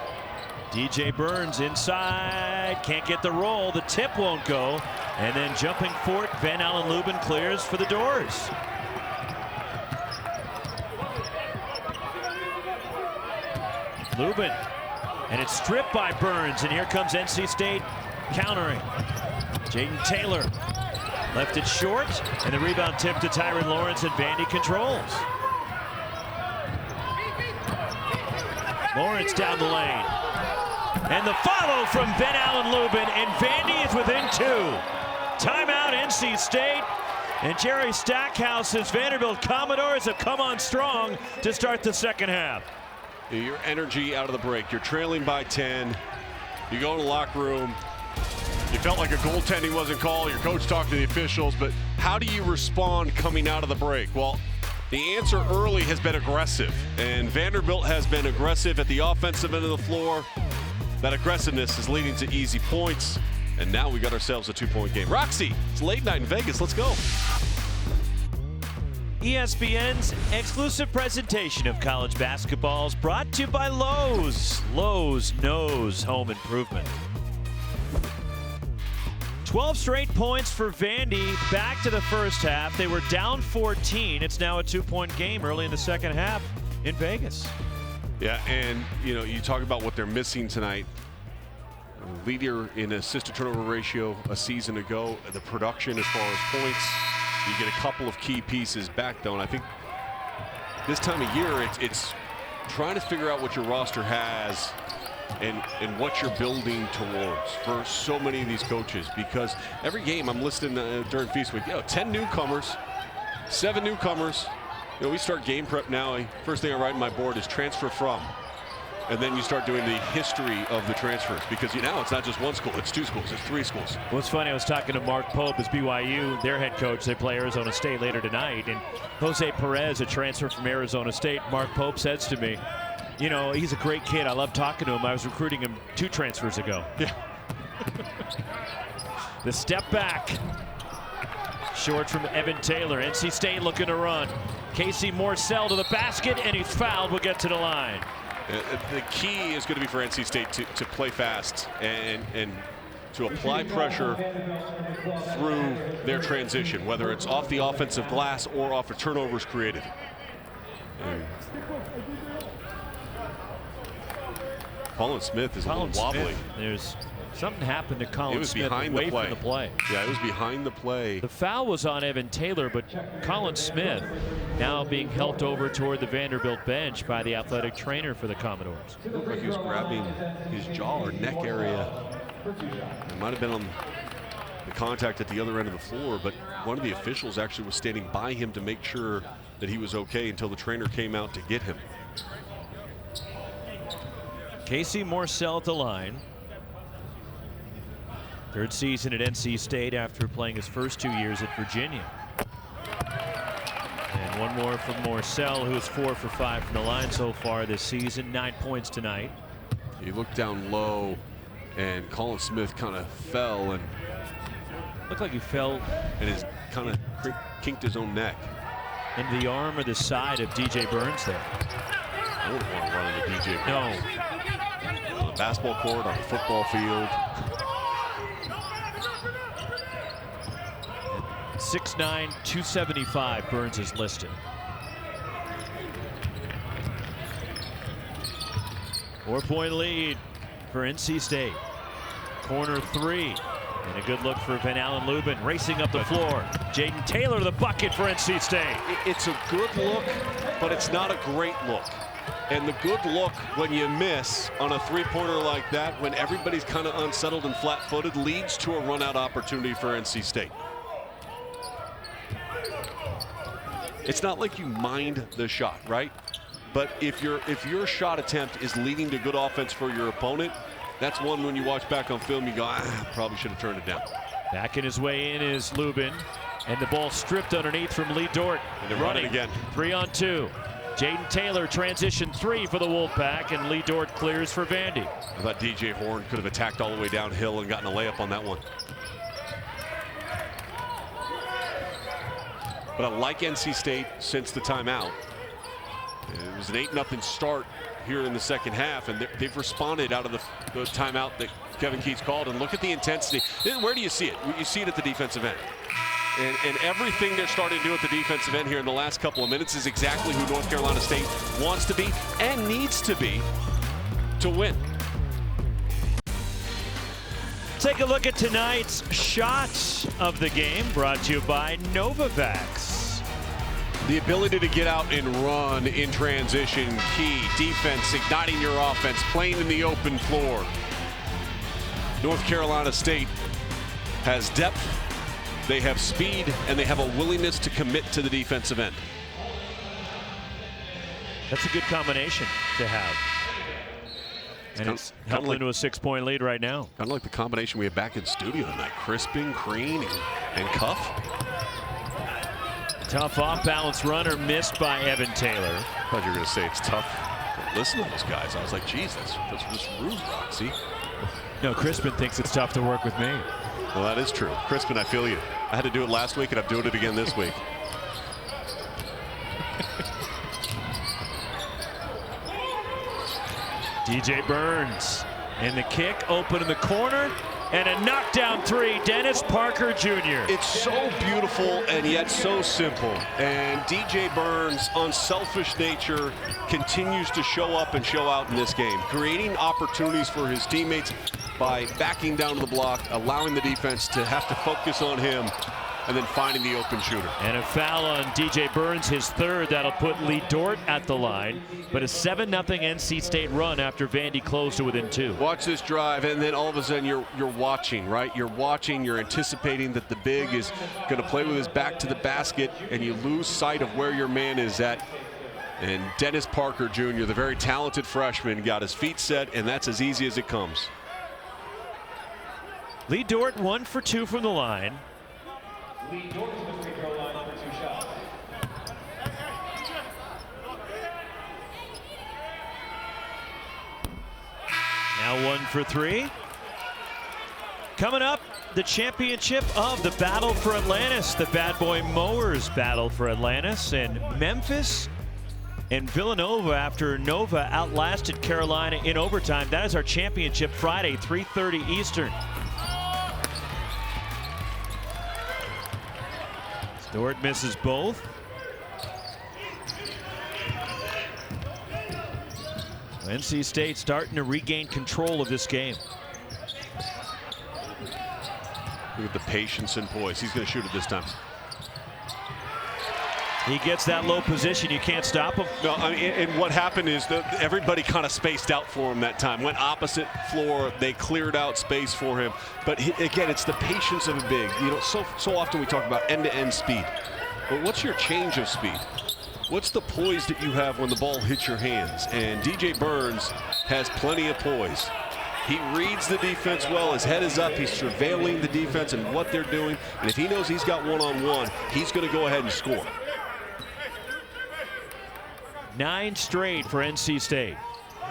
DJ Burns inside, can't get the roll, the tip won't go, and then jumping for it, Van Allen Lubin clears for the doors. Lubin, and it's stripped by Burns, and here comes NC State countering. Jaden Taylor left it short, and the rebound tip to Tyron Lawrence, and Vandy controls. Lawrence down the lane. And the follow from Van Allen Lubin, and Vandy is within 2. Timeout, NC State. And Jerry Stackhouse's Vanderbilt Commodores have come on strong to start the second half. Your energy out of the break. You're trailing by 10. You go in the locker room. You felt like a goaltending wasn't called. Your coach talked to the officials, but how do you respond coming out of the break? Well, the answer early has been aggressive, and Vanderbilt has been aggressive at the offensive end of the floor. That aggressiveness is leading to easy points, and now we got ourselves a 2-point game. Roxy, it's late night in Vegas. Let's go. ESPN's exclusive presentation of college basketball is brought to you by Lowe's. Lowe's knows home improvement. 12 straight points for Vandy back to the first half. They were down 14. It's now a 2-point game early in the second half in Vegas. Yeah, and you talk about what they're missing tonight. Leader in assist to turnover ratio a season ago. The production as far as points. You get a couple of key pieces back though, and I think this time of year it's trying to figure out what your roster has and what you're building towards for so many of these coaches, because every game I'm listening during Feast Week, 10 newcomers, 7 newcomers. We start game prep now. First thing I write on my board is transfer from, and then you start doing the history of the transfers, because now it's not just one school, it's 2 schools, it's 3 schools. Well, it's funny, I was talking to Mark Pope, as BYU, their head coach. They play Arizona State later tonight, and Jose Perez, a transfer from Arizona State. Mark Pope says to me, he's a great kid. I love talking to him. I was recruiting him 2 transfers ago. Yeah. The step back. Short from Evan Taylor. NC State looking to run. Casey Morsell to the basket, and he's fouled. Will get to the line. The key is going to be for NC State to play fast and to apply pressure through their transition, whether it's off the offensive glass or off of turnovers created. Colin Smith is a little wobbly. There's something happened to Colin Smith behind away the play. from the play. Yeah, it was behind the play. The foul was on Evan Taylor, but Colin Smith now being helped over toward the Vanderbilt bench by the athletic trainer for the Commodores. It looked like he was grabbing his jaw or neck area. It might have been on the contact at the other end of the floor, but one of the officials actually was standing by him to make sure that he was okay until the trainer came out to get him. Casey Morsell at the line. 3rd season at NC State after playing his first 2 years at Virginia. And one more from Morsell, who is 4 for 5 from the line so far this season. 9 points tonight. He looked down low, and Colin Smith kind of fell and looked like he fell and his kind of kinked his own neck. Into the arm or the side of DJ Burns there. I wouldn't want to run into DJ Burns. No. On the basketball court, on the football field. 6'9", 275, Burns is listed. 4-point lead for NC State. Corner 3. And a good look for Van Allen Lubin racing up the floor. Jaden Taylor the bucket for NC State. It's a good look, but it's not a great look. And the good look when you miss on a 3-pointer like that, when everybody's kind of unsettled and flat-footed, leads to a run-out opportunity for NC State. It's not like you mind the shot, right? But if your shot attempt is leading to good offense for your opponent, that's one when you watch back on film, you go, probably should have turned it down. Backing his way in is Lubin, and the ball stripped underneath from Lee Dort. And they're running again. 3-on-2. Jaden Taylor transition 3 for the Wolfpack, and Lee Dort clears for Vandy. I thought DJ Horn could have attacked all the way downhill and gotten a layup on that one. But I like NC State since the timeout. It was an 8-0 start here in the second half, and they've responded out of the timeout that Kevin Keats called. And look at the intensity. Where do you see it? You see it at the defensive end. And everything they're starting to do at the defensive end here in the last couple of minutes is exactly who North Carolina State wants to be and needs to be to win. Take a look at tonight's shots of the game, brought to you by Novavax. The ability to get out and run in transition, key. Defense, igniting your offense, playing in the open floor. North Carolina State has depth, they have speed, and they have a willingness to commit to the defensive end. That's a good combination to have. And it's helping into a 6-point lead right now. Kind of like the combination we have back in studio tonight. Crispin, Green, and Cuff. Tough off-balance runner missed by Evan Taylor. I thought you were going to say it's tough. Listen to those guys. I was like, geez, that's just rude, Roxy. No, Crispin thinks it's tough to work with me. Well, that is true. Crispin, I feel you. I had to do it last week, and I'm doing it again this week. DJ Burns, and the kick open in the corner, and a knockdown three, Dennis Parker Jr. It's so beautiful and yet so simple. And DJ Burns' unselfish nature continues to show up and show out in this game, creating opportunities for his teammates by backing down to the block, allowing the defense to have to focus on him, and then finding the open shooter. And a foul on DJ Burns, his third. That'll put Lee Dort at the line. But a 7-0 NC State run after Vandy closed to within 2. Watch this drive, and then all of a sudden you're watching, right? You're watching, you're anticipating that the big is going to play with his back to the basket, and you lose sight of where your man is at. And Dennis Parker Jr., the very talented freshman, got his feet set, and that's as easy as it comes. Lee Dort 1 for 2 from the line. Lee Dort to the free throw line for 2 shots. Now 1 for 3. Coming up, the championship of the Battle for Atlantis, the Bad Boy Mowers Battle for Atlantis, and Memphis and Villanova after Nova outlasted Carolina in overtime. That is our championship Friday, 3:30 Eastern. Dort misses both. NC State starting to regain control of this game. Look at the patience and poise. He's going to shoot it this time. He gets that low position. You can't stop him. No, I mean, and what happened is that everybody kind of spaced out for him that time. Went opposite floor. They cleared out space for him. But again, it's the patience of a big. You know, so often we talk about end-to-end speed. But what's your change of speed? What's the poise that you have when the ball hits your hands? And DJ Burns has plenty of poise. He reads the defense well. His head is up. He's surveilling the defense and what they're doing. And if he knows he's got one-on-one, he's going to go ahead and score. 9 straight for NC State.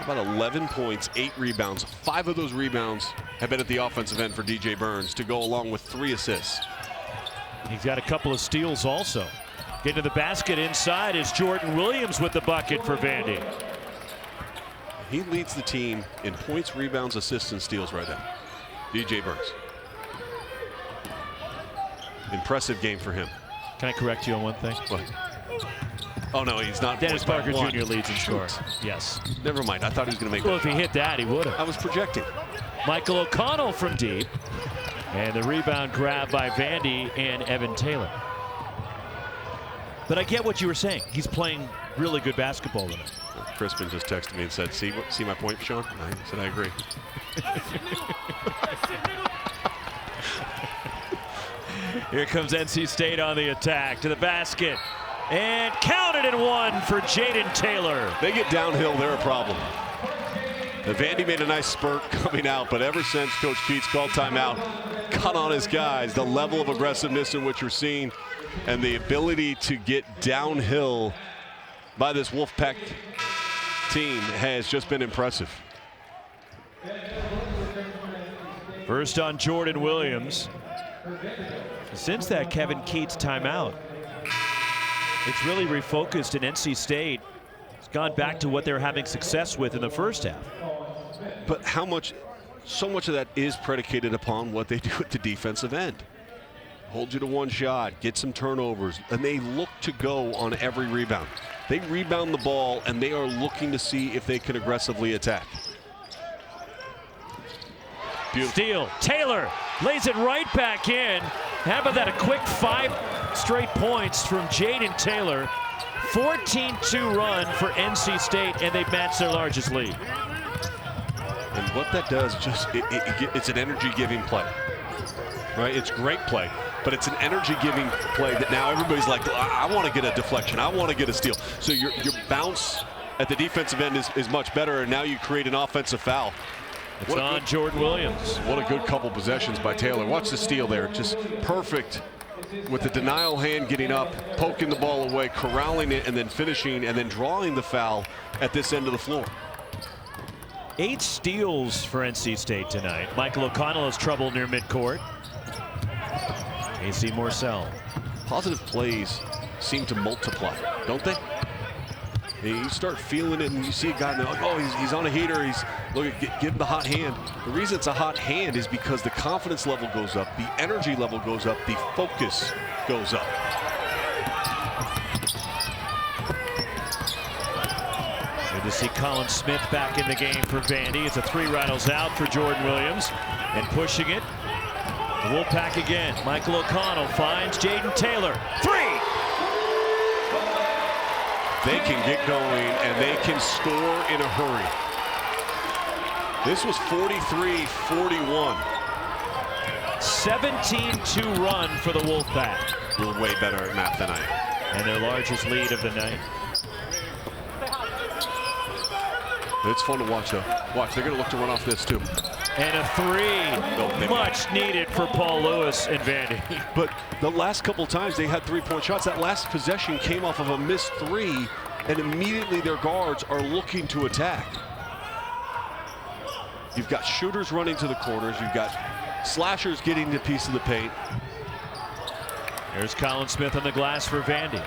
About 11 points, 8 rebounds. 5 of those rebounds have been at the offensive end for DJ Burns to go along with 3 assists. He's got a couple of steals also. Getting to the basket inside is Jordan Williams with the bucket for Vandy. He leads the team in points, rebounds, assists, and steals right now. DJ Burns. Impressive game for him. Can I correct you on one thing? What? Oh, no, he's not. Dennis Parker Jr. leads in scoring. Yes. Never mind. I thought he was going to make Well, if he hit that, he would have. I was projecting. Michael O'Connell from deep. And the rebound grab by Vandy and Evan Taylor. But I get what you were saying. He's playing really good basketball tonight. Crispin just texted me and said, see my point, Sean? I said, I agree. Here comes NC State on the attack to the basket. And counted and 1 for Jaden Taylor. They get downhill, they're a problem. The Vandy made a nice spurt coming out, but ever since Coach Keats called timeout, cut on his guys, the level of aggressiveness in which you're seeing and the ability to get downhill by this Wolfpack team has just been impressive. First on Jordan Williams. Since that Kevin Keats timeout, it's really refocused in NC State. It's gone back to what they were having success with in the first half. But so much of that is predicated upon what they do at the defensive end. Hold you to one shot, get some turnovers, and they look to go on every rebound. They rebound the ball, and they are looking to see if they can aggressively attack. Beautiful. Steal. Taylor lays it right back in. How about that? A quick 5 straight points from Jaden Taylor. 14-2 run for NC State, and they've matched their largest lead. And what that does, it's an energy-giving play, right? It's great play, but it's an energy-giving play that now everybody's like, I want to get a deflection. I want to get a steal. So your bounce at the defensive end is much better, and now you create an offensive foul. It's on Jordan Williams. What a good couple possessions by Taylor. Watch the steal there. Just perfect with the denial hand getting up, poking the ball away, corralling it, and then finishing, and then drawing the foul at this end of the floor. 8 steals for NC State tonight. Michael O'Connell has trouble near midcourt. AC Morcell. Positive plays seem to multiply, don't they? You start feeling it, and you see a guy, and they're like, oh, he's on a heater. Give him the hot hand. The reason it's a hot hand is because the confidence level goes up, the energy level goes up, the focus goes up. Good to see Colin Smith back in the game for Vandy. It's a 3 rattles out for Jordan Williams, and pushing it. The Wolfpack again. Michael O'Connell finds Jaden Taylor. 3! They can get going, and they can score in a hurry. This was 43-41. 17-2 run for the Wolfpack. You're way better at math than I am. And their largest lead of the night. It's fun to watch, though. Watch, they're going to look to run off this, too. And a 3, much needed for Paul Lewis and Vandy. But the last couple times they had 3-point shots. That last possession came off of a missed 3, and immediately their guards are looking to attack. You've got shooters running to the corners. You've got slashers getting a piece of the paint. There's Colin Smith on the glass for Vandy.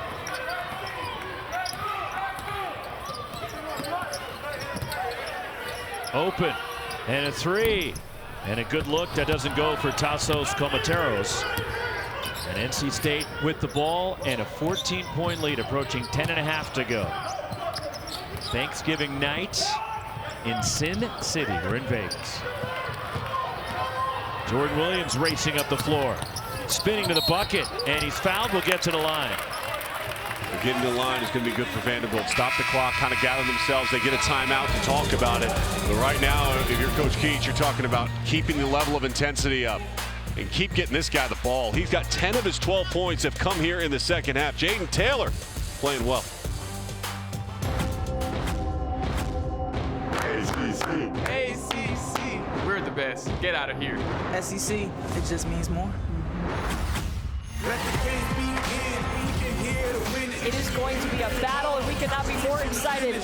Open. And a 3. And a good look that doesn't go for Tassos Comoteros. And NC State with the ball and a 14-point lead, approaching 10.5 to go. Thanksgiving night in Sin City. We're in Vegas. Jordan Williams racing up the floor. Spinning to the bucket, and he's fouled. Will get to the line. Getting to the line is going to be good for Vanderbilt. Stop the clock, kind of gather themselves. They get a timeout to talk about it. But right now, if you're Coach Keach, you're talking about keeping the level of intensity up and keep getting this guy the ball. He's got 10 of his 12 points have come here in the second half. Jaden Taylor playing well. ACC. We're the best. Get out of here. SEC, it just means more. It is going to be a battle, and we could not be more excited.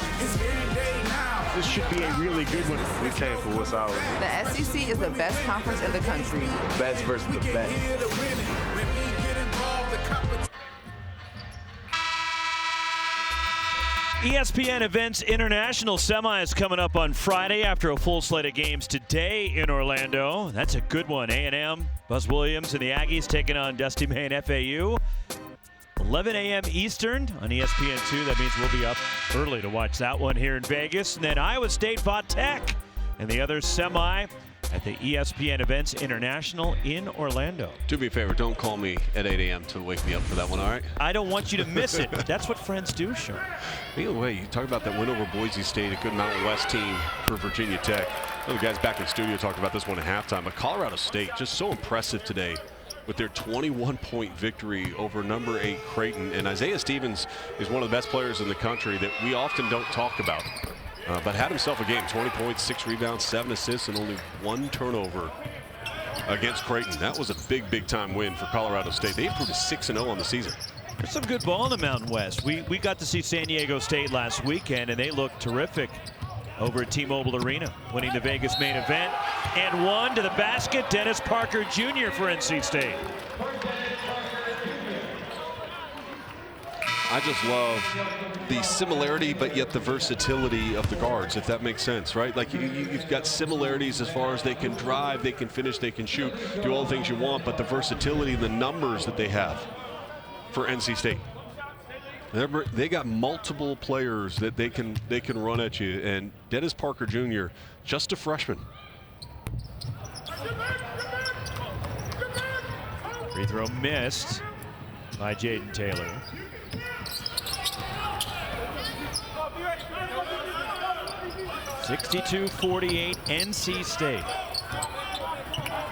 This should be a really good one. We came for what's ours. The SEC is the best conference in the country. Best versus the best. ESPN Events International Semi is coming up on Friday after a full slate of games today in Orlando. That's a good one. A&M, Buzz Williams, and the Aggies taking on Dusty May and FAU. 11 a.m. Eastern on ESPN2. That means we'll be up early to watch that one here in Vegas. And then Iowa State fought Tech and the other semi at the ESPN Events International in Orlando. Do me a favor, don't call me at 8 a.m. to wake me up for that one, all right? I don't want you to miss it. That's what friends do, Sean. Either way, you talk about that win over Boise State, a good Mountain West team for Virginia Tech. The guys back in the studio talked about this one at halftime, but Colorado State just so impressive today with their 21-point victory over number 8 Creighton. And Isaiah Stevens is one of the best players in the country that we often don't talk about. But had himself a game, 20 points, 6 rebounds, 7 assists, and only 1 turnover against Creighton. That was a big, big-time win for Colorado State. They improved to 6-0 on the season. There's some good ball in the Mountain West. We got to see San Diego State last weekend, and they looked terrific over at T-Mobile Arena, winning the Vegas main event. And one to the basket, Dennis Parker Jr. for NC State. I just love the similarity, but yet the versatility of the guards, if that makes sense, right? Like you've got similarities as far as they can drive, they can finish, they can shoot, do all the things you want, but the versatility, the numbers that they have for NC State. They got multiple players that they can run at you, and Dennis Parker Jr., just a freshman. Free throw missed by Jaden Taylor. (62-48) NC State.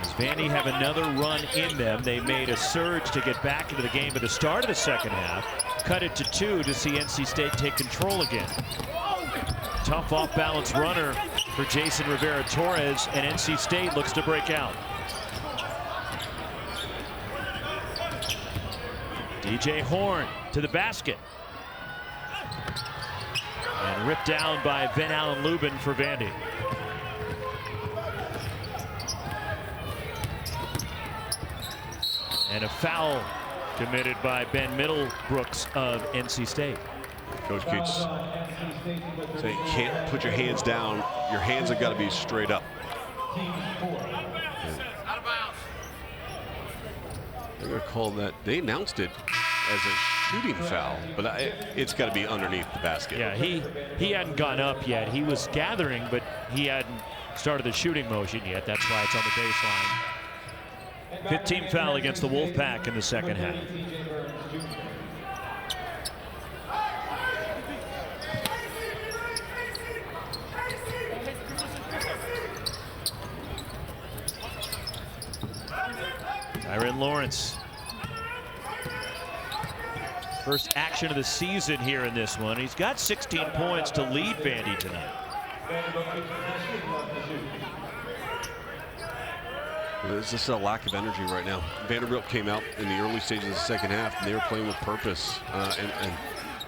As Vandy have another run in them, they made a surge to get back into the game at the start of the second half. Cut it to 2 to see NC State take control again. Tough off-balance runner for Jason Rivera-Torres, and NC State looks to break out. DJ Horn to the basket. And ripped down by Van Allen Lubin for Vandy. And a foul committed by Ben Middlebrooks of NC State. Coach Keats saying you can't put your hands down. Your hands have got to be straight up. They're going to call that. They announced it as a shooting foul, but it's got to be underneath the basket. Yeah, he hadn't gone up yet. He was gathering, but he hadn't started the shooting motion yet. That's why it's on the baseline. 15th foul against the Wolfpack in the second half. Tyrin Lawrence. First action of the season here in this one. He's got 16 points to lead Vandy tonight. There's just a lack of energy right now. Vanderbilt came out in the early stages of the second half, and they were playing with purpose. And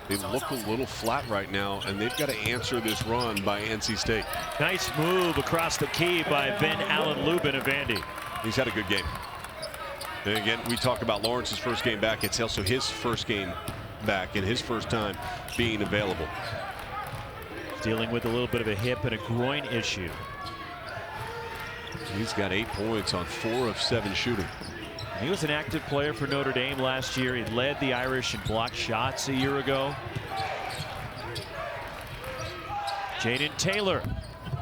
they look a little flat right now, and they've got to answer this run by NC State. Nice move across the key by Van Allen Lubin of Vandy. He's had a good game. And again, we talk about Lawrence's first game back. It's also his first game back and his first time being available. Dealing with a little bit of a hip and a groin issue. He's got 8 points on 4 of 7 shooting. He was an active player for Notre Dame last year. He led the Irish in blocked shots a year ago. Jaden Taylor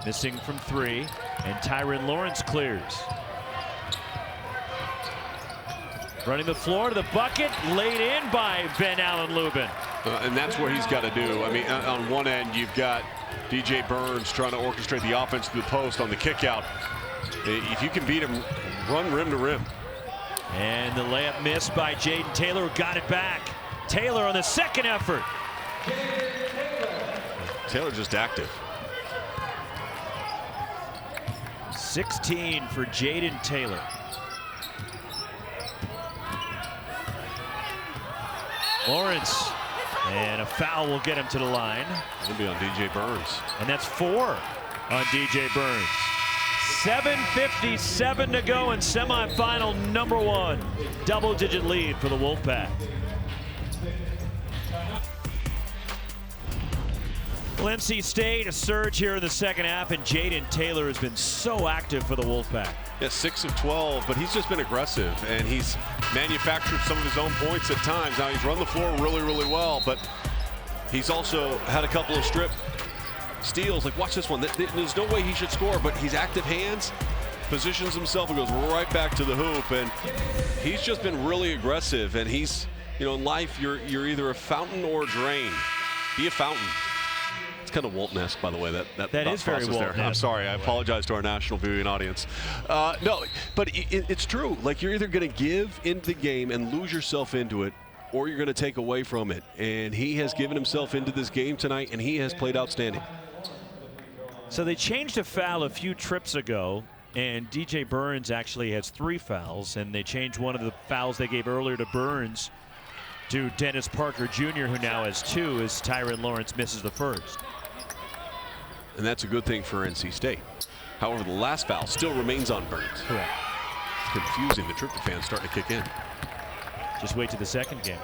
missing from 3, and Tyrin Lawrence clears. Running the floor to the bucket, laid in by Van Allen Lubin. And that's what he's got to do. I mean, on one end, you've got DJ Burns trying to orchestrate the offense to the post on the kickout. If you can beat him, run rim to rim. And the layup missed by Jaden Taylor, who got it back. Taylor on the second effort. Taylor just active. 16 for Jaden Taylor. Lawrence, and a foul will get him to the line. It'll be on DJ Burns. And that's 4 on DJ Burns. 7:57 to go in semifinal number 1. Double-digit lead for the Wolfpack. Well, NC State, a surge here in the second half, and Jaden Taylor has been so active for the Wolfpack. Yeah, 6 of 12, but he's just been aggressive, and he's manufactured some of his own points at times. Now, he's run the floor really, really well, but he's also had a couple of strip steals. Like, watch this one. There's no way he should score, but he's active hands, positions himself, and goes right back to the hoop, and he's just been really aggressive. And he's, you know, in life, you're either a fountain or a drain. Be a fountain. It's kind of Walton-esque, by the way. That is very Walton-esque. I'm sorry. I apologize to our national viewing audience. No, but it's true. Like, you're either going to give into the game and lose yourself into it, or you're going to take away from it. And he has given himself into this game tonight, and he has played outstanding. So they changed a foul a few trips ago, and DJ Burns actually has 3 fouls, and they changed one of the fouls they gave earlier to Burns to Dennis Parker Jr., who now has 2, as Tyrin Lawrence misses the first. And that's a good thing for NC State. However, the last foul still remains on Burns. Correct. It's confusing. The Tripper fans starting to kick in. Just wait to the second game.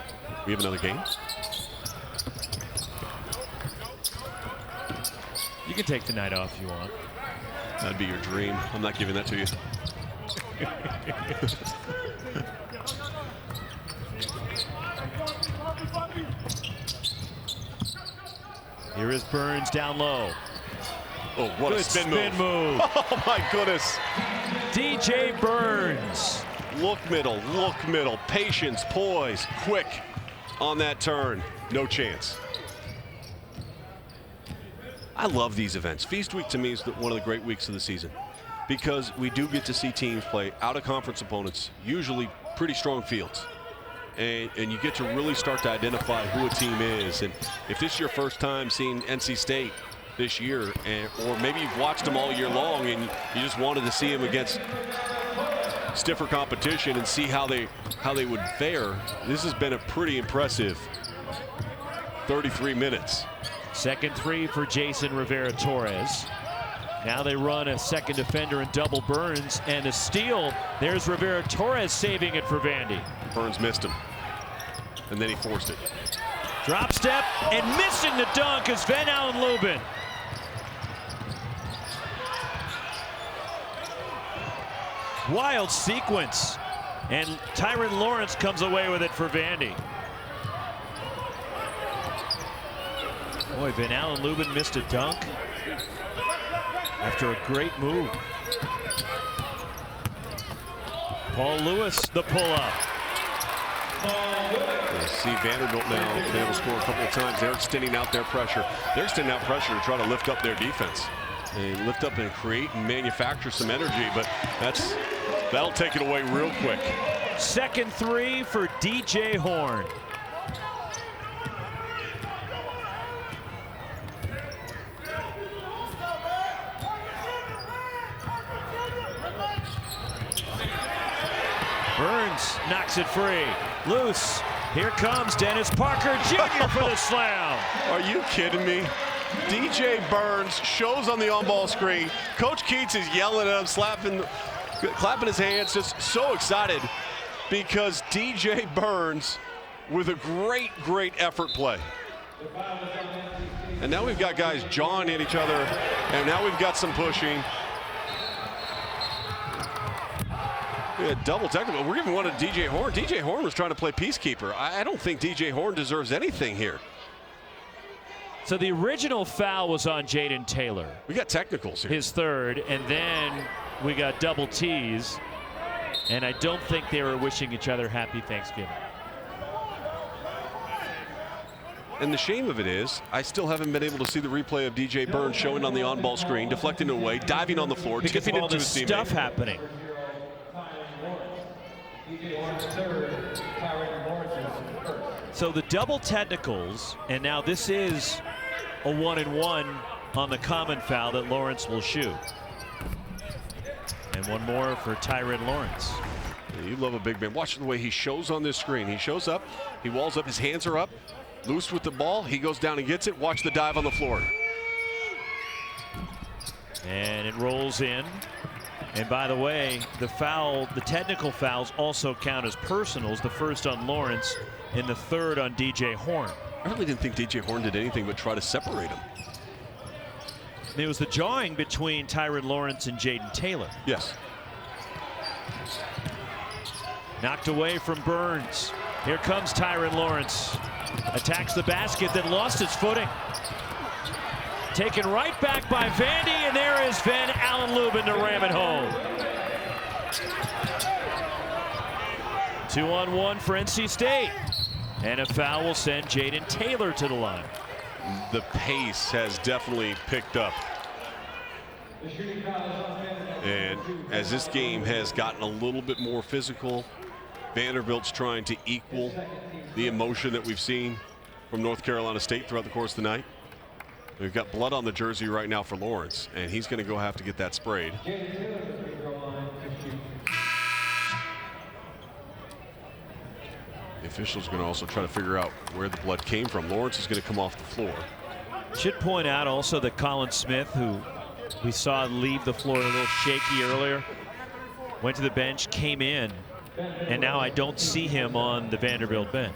We have another game. can take the night off if you want. That'd be your dream. I'm not giving that to you. Here is Burns down low. Oh, what Good a spin move. Oh, my goodness. DJ Burns. Look middle. Patience, poise, quick on that turn. No chance. I love these events. Feast Week to me is one of the great weeks of the season because we do get to see teams play out-of-conference opponents, usually pretty strong fields. And you get to really start to identify who a team is. And if this is your first time seeing NC State this year, or maybe you've watched them all year long and you just wanted to see them against stiffer competition and see how they would fare, this has been a pretty impressive 33 minutes. Second three for Jason Rivera-Torres. Now they run a second defender and double Burns, and a steal. There's Rivera-Torres saving it for Vandy. Burns missed him, and then he forced it. Drop step, and missing the dunk is Van Allen Lubin. Wild sequence, and Tyron Lawrence comes away with it for Vandy. Boy, Van Allen Lubin missed a dunk after a great move. Paul Lewis, the pull-up. You see Vanderbilt now been able to score a couple of times. They're extending out their pressure. They're extending out pressure to try to lift up their defense. They lift up and create and manufacture some energy, but that'll take it away real quick. Second three for DJ Horn. Burns knocks it free. Loose. Here comes Dennis Parker Jr. for the slam. Are you kidding me? DJ Burns shows on the on-ball screen. Coach Keats is yelling at him, clapping his hands, just so excited because DJ Burns with a great effort play. And now we've got guys jawing at each other, and now we've got some pushing. Yeah, double technical. We're giving one to DJ Horn. DJ Horn was trying to play peacekeeper. I don't think DJ Horn deserves anything here. So the original foul was on Jaden Taylor. We got technicals here. His third, and then we got double tees. And I don't think they were wishing each other happy Thanksgiving. And the shame of it is, I still haven't been able to see the replay of DJ Burns showing on the on-ball screen, deflecting away, diving on the floor, because tipping of all into this his teammate. stuff happening. So the double technicals, and now this is a 1-and-1 on the common foul that Lawrence will shoot. And one more for Tyron Lawrence. You love a big man. Watch the way he shows on this screen. He shows up, he walls up, his hands are up, loose with the ball, he goes down and gets it. Watch the dive on the floor. And it rolls in. And by the way, the technical fouls also count as personals. The first on Lawrence and the third on DJ Horn. I really didn't think DJ Horn did anything but try to separate him. It was the jawing between Tyron Lawrence and Jaden Taylor. Yes. Knocked away from Burns. Here comes Tyron Lawrence. Attacks the basket, then lost his footing. Taken right back by Vandy, and there is Van Allen Lubin to ram it home. 2-on-1 for NC State. And a foul will send Jaden Taylor to the line. The pace has definitely picked up. And as this game has gotten a little bit more physical, Vanderbilt's trying to equal the emotion that we've seen from North Carolina State throughout the course of the night. We've got blood on the jersey right now for Lawrence, and he's going to go have to get that sprayed. The official's going to also try to figure out where the blood came from. Lawrence is going to come off the floor. Should point out also that Colin Smith, who we saw leave the floor a little shaky earlier, went to the bench, came in, and now I don't see him on the Vanderbilt bench.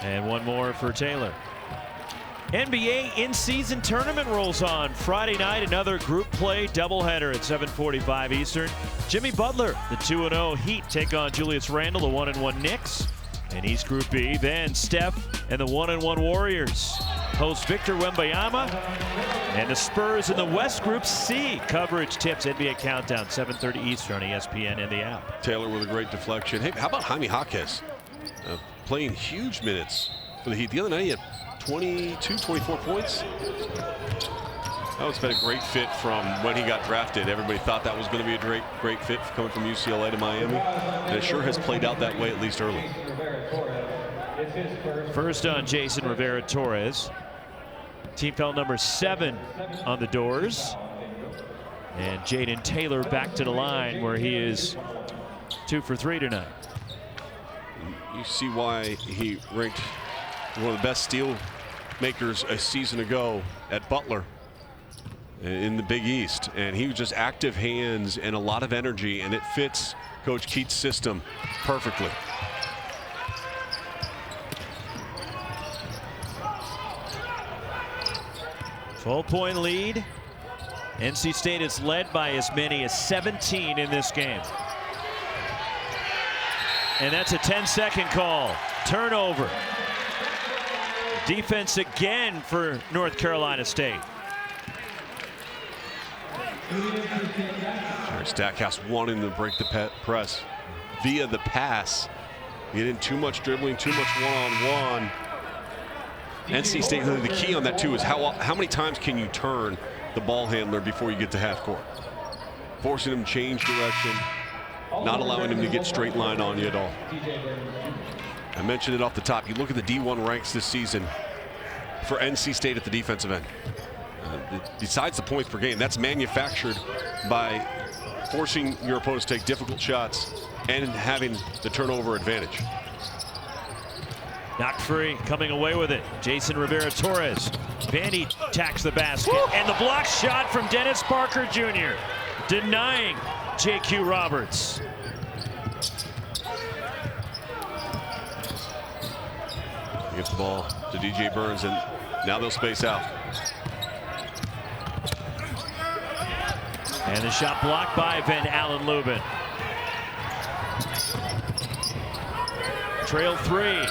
And one more for Taylor. NBA in-season tournament rolls on. Friday night, another group play doubleheader at 7:45 Eastern. Jimmy Butler, the 2-0 Heat, take on Julius Randle, the 1-1 Knicks. In East Group B, then Steph and the 1-1 Warriors host Victor Wembanyama. And the Spurs in the West Group C. Coverage tips NBA Countdown, 7:30 Eastern on ESPN and the app. Taylor with a great deflection. Hey, how about Jaime Jaquez playing huge minutes for the Heat? The other night he had 22, 24 points. That was been a great fit from when he got drafted. Everybody thought that was going to be a great fit coming from UCLA to Miami. And it sure has played out that way, at least early. First on Jason Rivera-Torres. Team foul number 7 on the doors. And Jaden Taylor back to the line where he is 2 for 3 tonight. You see why he ranked one of the best steal makers a season ago at Butler in the Big East. And he was just active hands and a lot of energy, and it fits Coach Keat's system perfectly. Full-point lead. NC State is led by as many as 17 in this game. And that's a 10-second call. Turnover. Defense again for North Carolina State. Jerry Stackhouse wanting to break the press via the pass. Getting too much dribbling, too much one-on-one. NC State, the key on that too is how many times can you turn the ball handler before you get to half court. Forcing him to change direction, not allowing him to get straight line on you at all. I mentioned it off the top. You look at the D1 ranks this season for NC State at the defensive end. Besides the points per game, that's manufactured by forcing your opponents to take difficult shots and having the turnover advantage. Knocked free, coming away with it. Jason Rivera-Torres. Vandy tacks the basket. And the block shot from Dennis Parker Jr. denying J.Q. Roberts. Gets the ball to DJ Burns, and now they'll space out. And the shot blocked by Van Allen Lubin. Trail 3.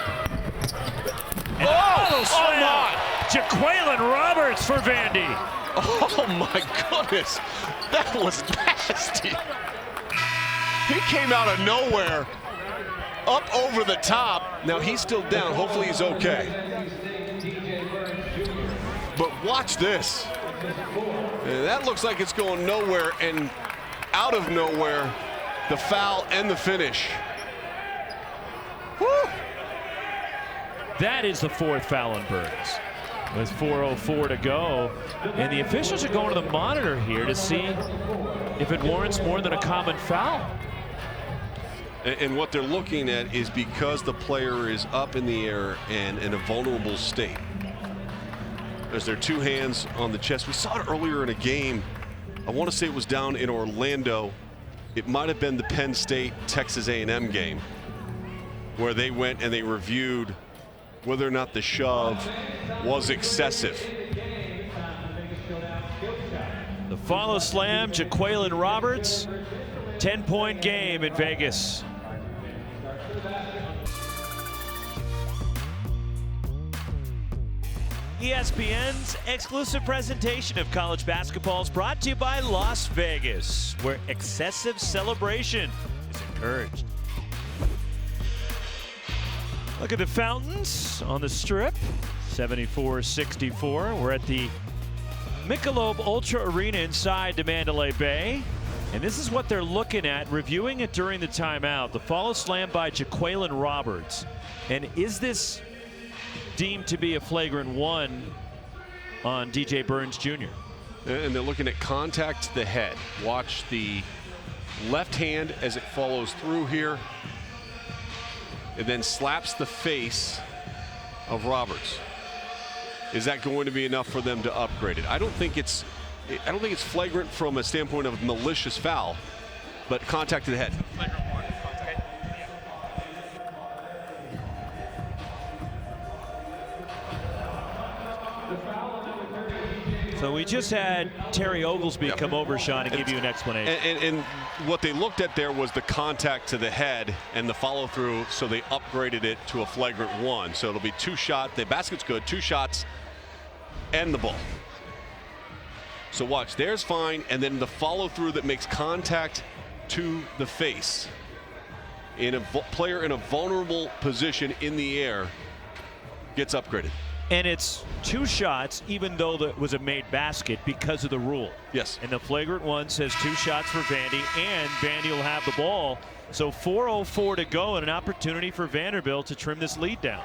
And oh my! Jaquelin Roberts for Vandy. Oh my goodness, that was nasty. He came out of nowhere, up over the top. Now he's still down. Hopefully he's okay. But watch this. And that looks like it's going nowhere, and out of nowhere, the foul and the finish. Woo! That is the 4th foul on Burns. With 4:04 to go. And the officials are going to the monitor here to see if it warrants more than a common foul. And what they're looking at is because the player is up in the air and in a vulnerable state. There's their 2 hands on the chest. We saw it earlier in a game. I want to say it was down in Orlando. It might have been the Penn State Texas A&M game where they went and they reviewed whether or not the shove was excessive. The follow slam, Jaquelin Roberts. 10-point game in Vegas. ESPN's exclusive presentation of college basketball is brought to you by Las Vegas, where excessive celebration is encouraged. Look at the fountains on the strip. 74-64. We're at the Michelob Ultra Arena inside the Mandalay Bay. And this is what they're looking at, reviewing it during the timeout. The follow slam by Jaquelin Roberts. And is this deemed to be a flagrant 1 on DJ Burns Jr.? And they're looking at contact to the head. Watch the left hand as it follows through here. It then slaps the face of Roberts. Is that going to be enough for them to upgrade it? I don't think it's flagrant from a standpoint of malicious foul, but contact to the head. So we just had Terry Oglesby come over, Sean, and give you an explanation. And what they looked at there was the contact to the head and the follow-through, so they upgraded it to a flagrant 1. So it'll be 2 shots. The basket's good, 2 shots, and the ball. So watch, there's fine, and then the follow-through that makes contact to the face. In a player in a vulnerable position in the air gets upgraded. And it's 2 shots, even though that was a made basket, because of the rule. Yes. And the flagrant 1 says 2 shots for Vandy, and Vandy will have the ball. So 4:04 to go, and an opportunity for Vanderbilt to trim this lead down.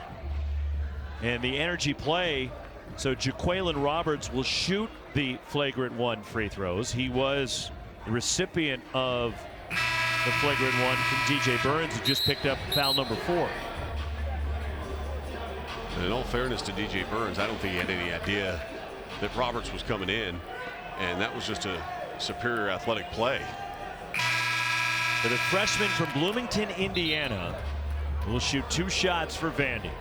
And the energy play, so Jaquelin Roberts will shoot the flagrant 1 free throws. He was the recipient of the flagrant 1 from DJ Burns, who just picked up foul number 4. And in all fairness to DJ Burns, I don't think he had any idea that Roberts was coming in, and that was just a superior athletic play. For the freshman from Bloomington, Indiana, will shoot 2 shots for Vandy.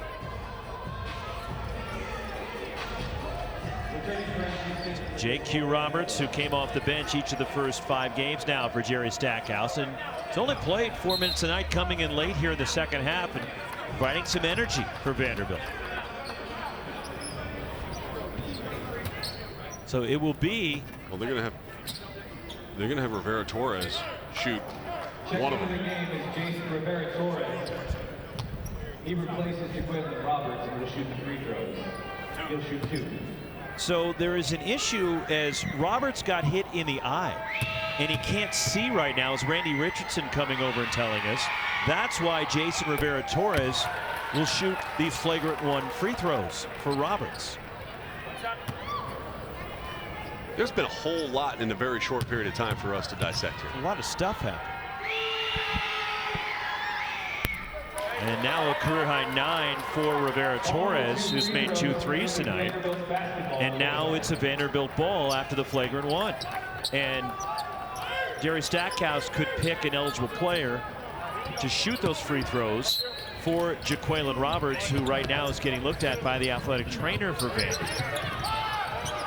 J.Q. Roberts, who came off the bench each of the first 5 games now for Jerry Stackhouse, and he's only played 4 minutes a night, coming in late here in the second half and providing some energy for Vanderbilt. So it will be. Well, they're gonna have Rivera Torres shoot one of them. The game is Jason Rivera Torres. He replaces Jaquelin Roberts and will shoot the free throws. He'll shoot 2. So there is an issue as Roberts got hit in the eye, and he can't see right now, as Randy Richardson coming over and telling us. That's why Jason Rivera Torres will shoot these flagrant 1 free throws for Roberts. There's been a whole lot in a very short period of time for us to dissect here. A lot of stuff happened. And now a career-high 9 for Rivera Torres, who's made 2 threes tonight. And now it's a Vanderbilt ball after the flagrant 1. And Jerry Stackhouse could pick an eligible player to shoot those free throws for Jaquelin Roberts, who right now is getting looked at by the athletic trainer for Vandy.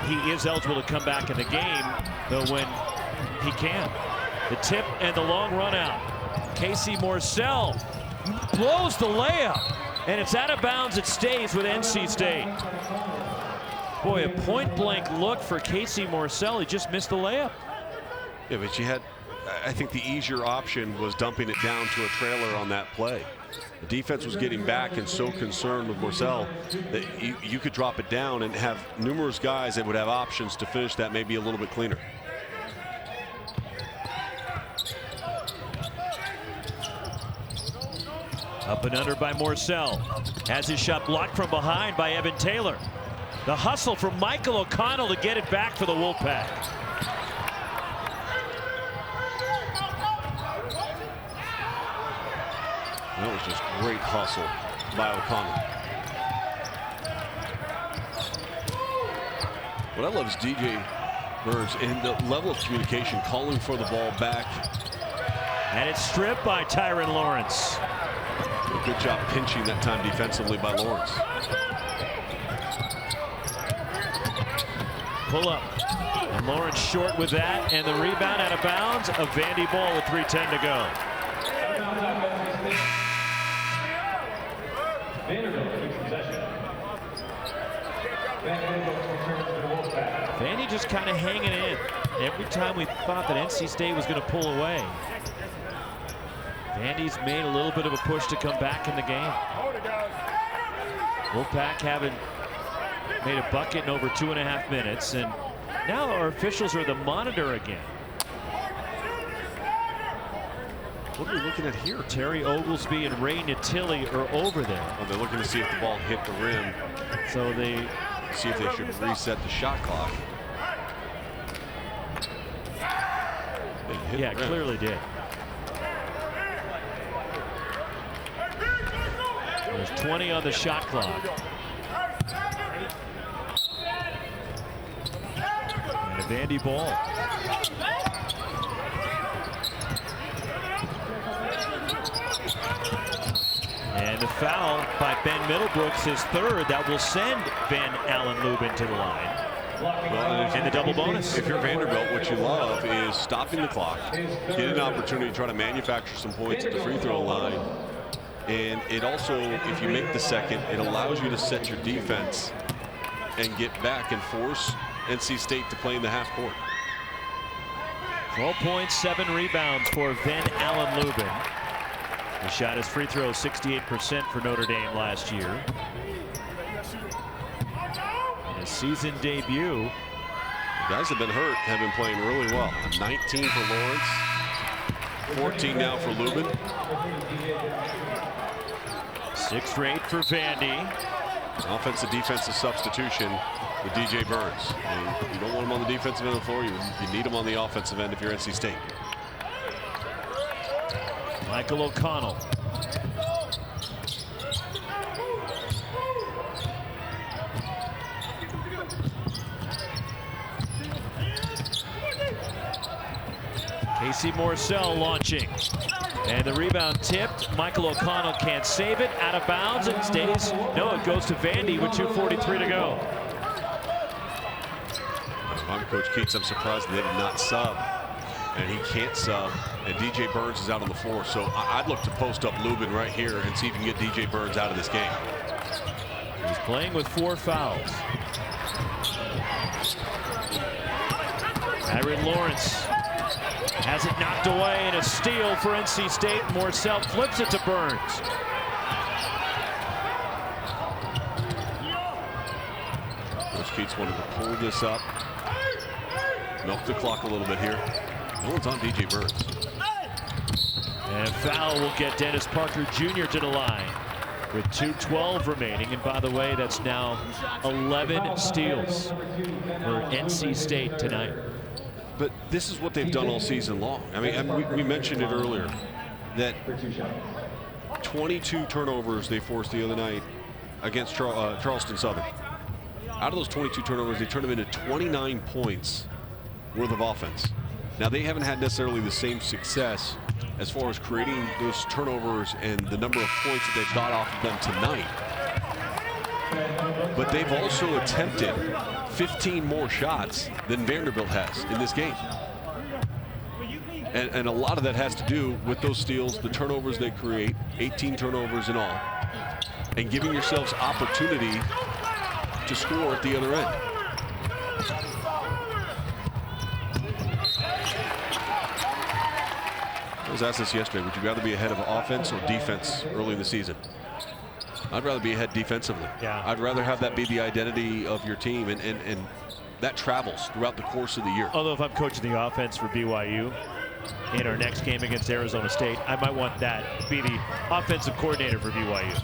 He is eligible to come back in the game, though, when he can. The tip and the long run out. Casey Morsell blows the layup, and it's out of bounds. It stays with NC State. Boy, a point-blank look for Casey Morsell. He just missed the layup. Yeah, but you had, I think the easier option was dumping it down to a trailer on that play. The defense was getting back and so concerned with Morsell that you could drop it down and have numerous guys that would have options to finish that maybe a little bit cleaner. Up and under by Morsell. Has his shot blocked from behind by Evan Taylor. The hustle from Michael O'Connell to get it back for the Wolfpack. That was just great hustle by O'Connell. What I love is DJ Burns and the level of communication, calling for the ball back. And it's stripped by Tyron Lawrence. Good job pinching that time defensively by Lawrence. Pull up. And Lawrence short with that, and the rebound out of bounds. A Vandy ball with 3:10 to go. Vandy just kind of hanging in. Every time we thought that NC State was going to pull away, Vandy's made a little bit of a push to come back in the game. Wolfpack haven't made a bucket in over 2.5 minutes, and now our officials are the monitor again. What are we looking at here? Terry Oglesby and Ray Natilli are over there. Oh, they're looking to see if the ball hit the rim. So they see if they should reset the shot clock. Yeah, clearly did. There's 20 on the shot clock. And a Vandy ball. And the foul by Ben Middlebrooks, his 3rd. That will send Ben Allen Lubin to the line. Well, and the double bonus. If you're Vanderbilt, what you love is stopping the clock, get an opportunity to try to manufacture some points at the free throw line. And it also, if you make the second, it allows you to set your defense and get back and force NC State to play in the half court. 12 points, 7 rebounds for Van Allen Lubin. He shot his free throw 68% for Notre Dame last year. In his season debut. The guys that have been hurt have been playing really well. 19 for Lawrence, 14 now for Lubin. 6 for 8 for Vandy. Offensive defensive substitution with DJ Burns. And you don't want him on the defensive end of the floor. You need him on the offensive end if you're NC State. Michael O'Connell. Casey Morcell launching. And the rebound tipped. Michael O'Connell can't save it. Out of bounds. It stays. No, it goes to Vandy with 2:43 to go. I'm Coach Keats. I'm surprised they did not sub. And he can't sub. And DJ Burns is out on the floor. So I'd look to post up Lubin right here and see if you can get DJ Burns out of this game. He's playing with 4 fouls. Aaron Lawrence has it knocked away, and a steal for NC State. Morcell flips it to Burns. Coach Keats wanted to pull this up, milk the clock a little bit here. No one's on DJ Burns. And a foul will get Dennis Parker Jr. to the line with 2:12 remaining. And by the way, that's now 11 steals for NC State tonight. But this is what they've done all season long. I mean, we mentioned it earlier that 22 turnovers they forced the other night against Charleston Southern. Out of those 22 turnovers, they turned them into 29 points worth of offense. Now, they haven't had necessarily the same success as far as creating those turnovers and the number of points that they've got off of them tonight. But they've also attempted 15 more shots than Vanderbilt has in this game. And a lot of that has to do with those steals, the turnovers they create, 18 turnovers in all, and giving yourselves opportunity to score at the other end. I was asked this yesterday, would you rather be ahead of offense or defense early in the season? I'd rather be ahead defensively. Yeah. I'd rather have that be the identity of your team, and that travels throughout the course of the year. Although if I'm coaching the offense for BYU in our next game against Arizona State, I might want that to be the offensive coordinator for BYU.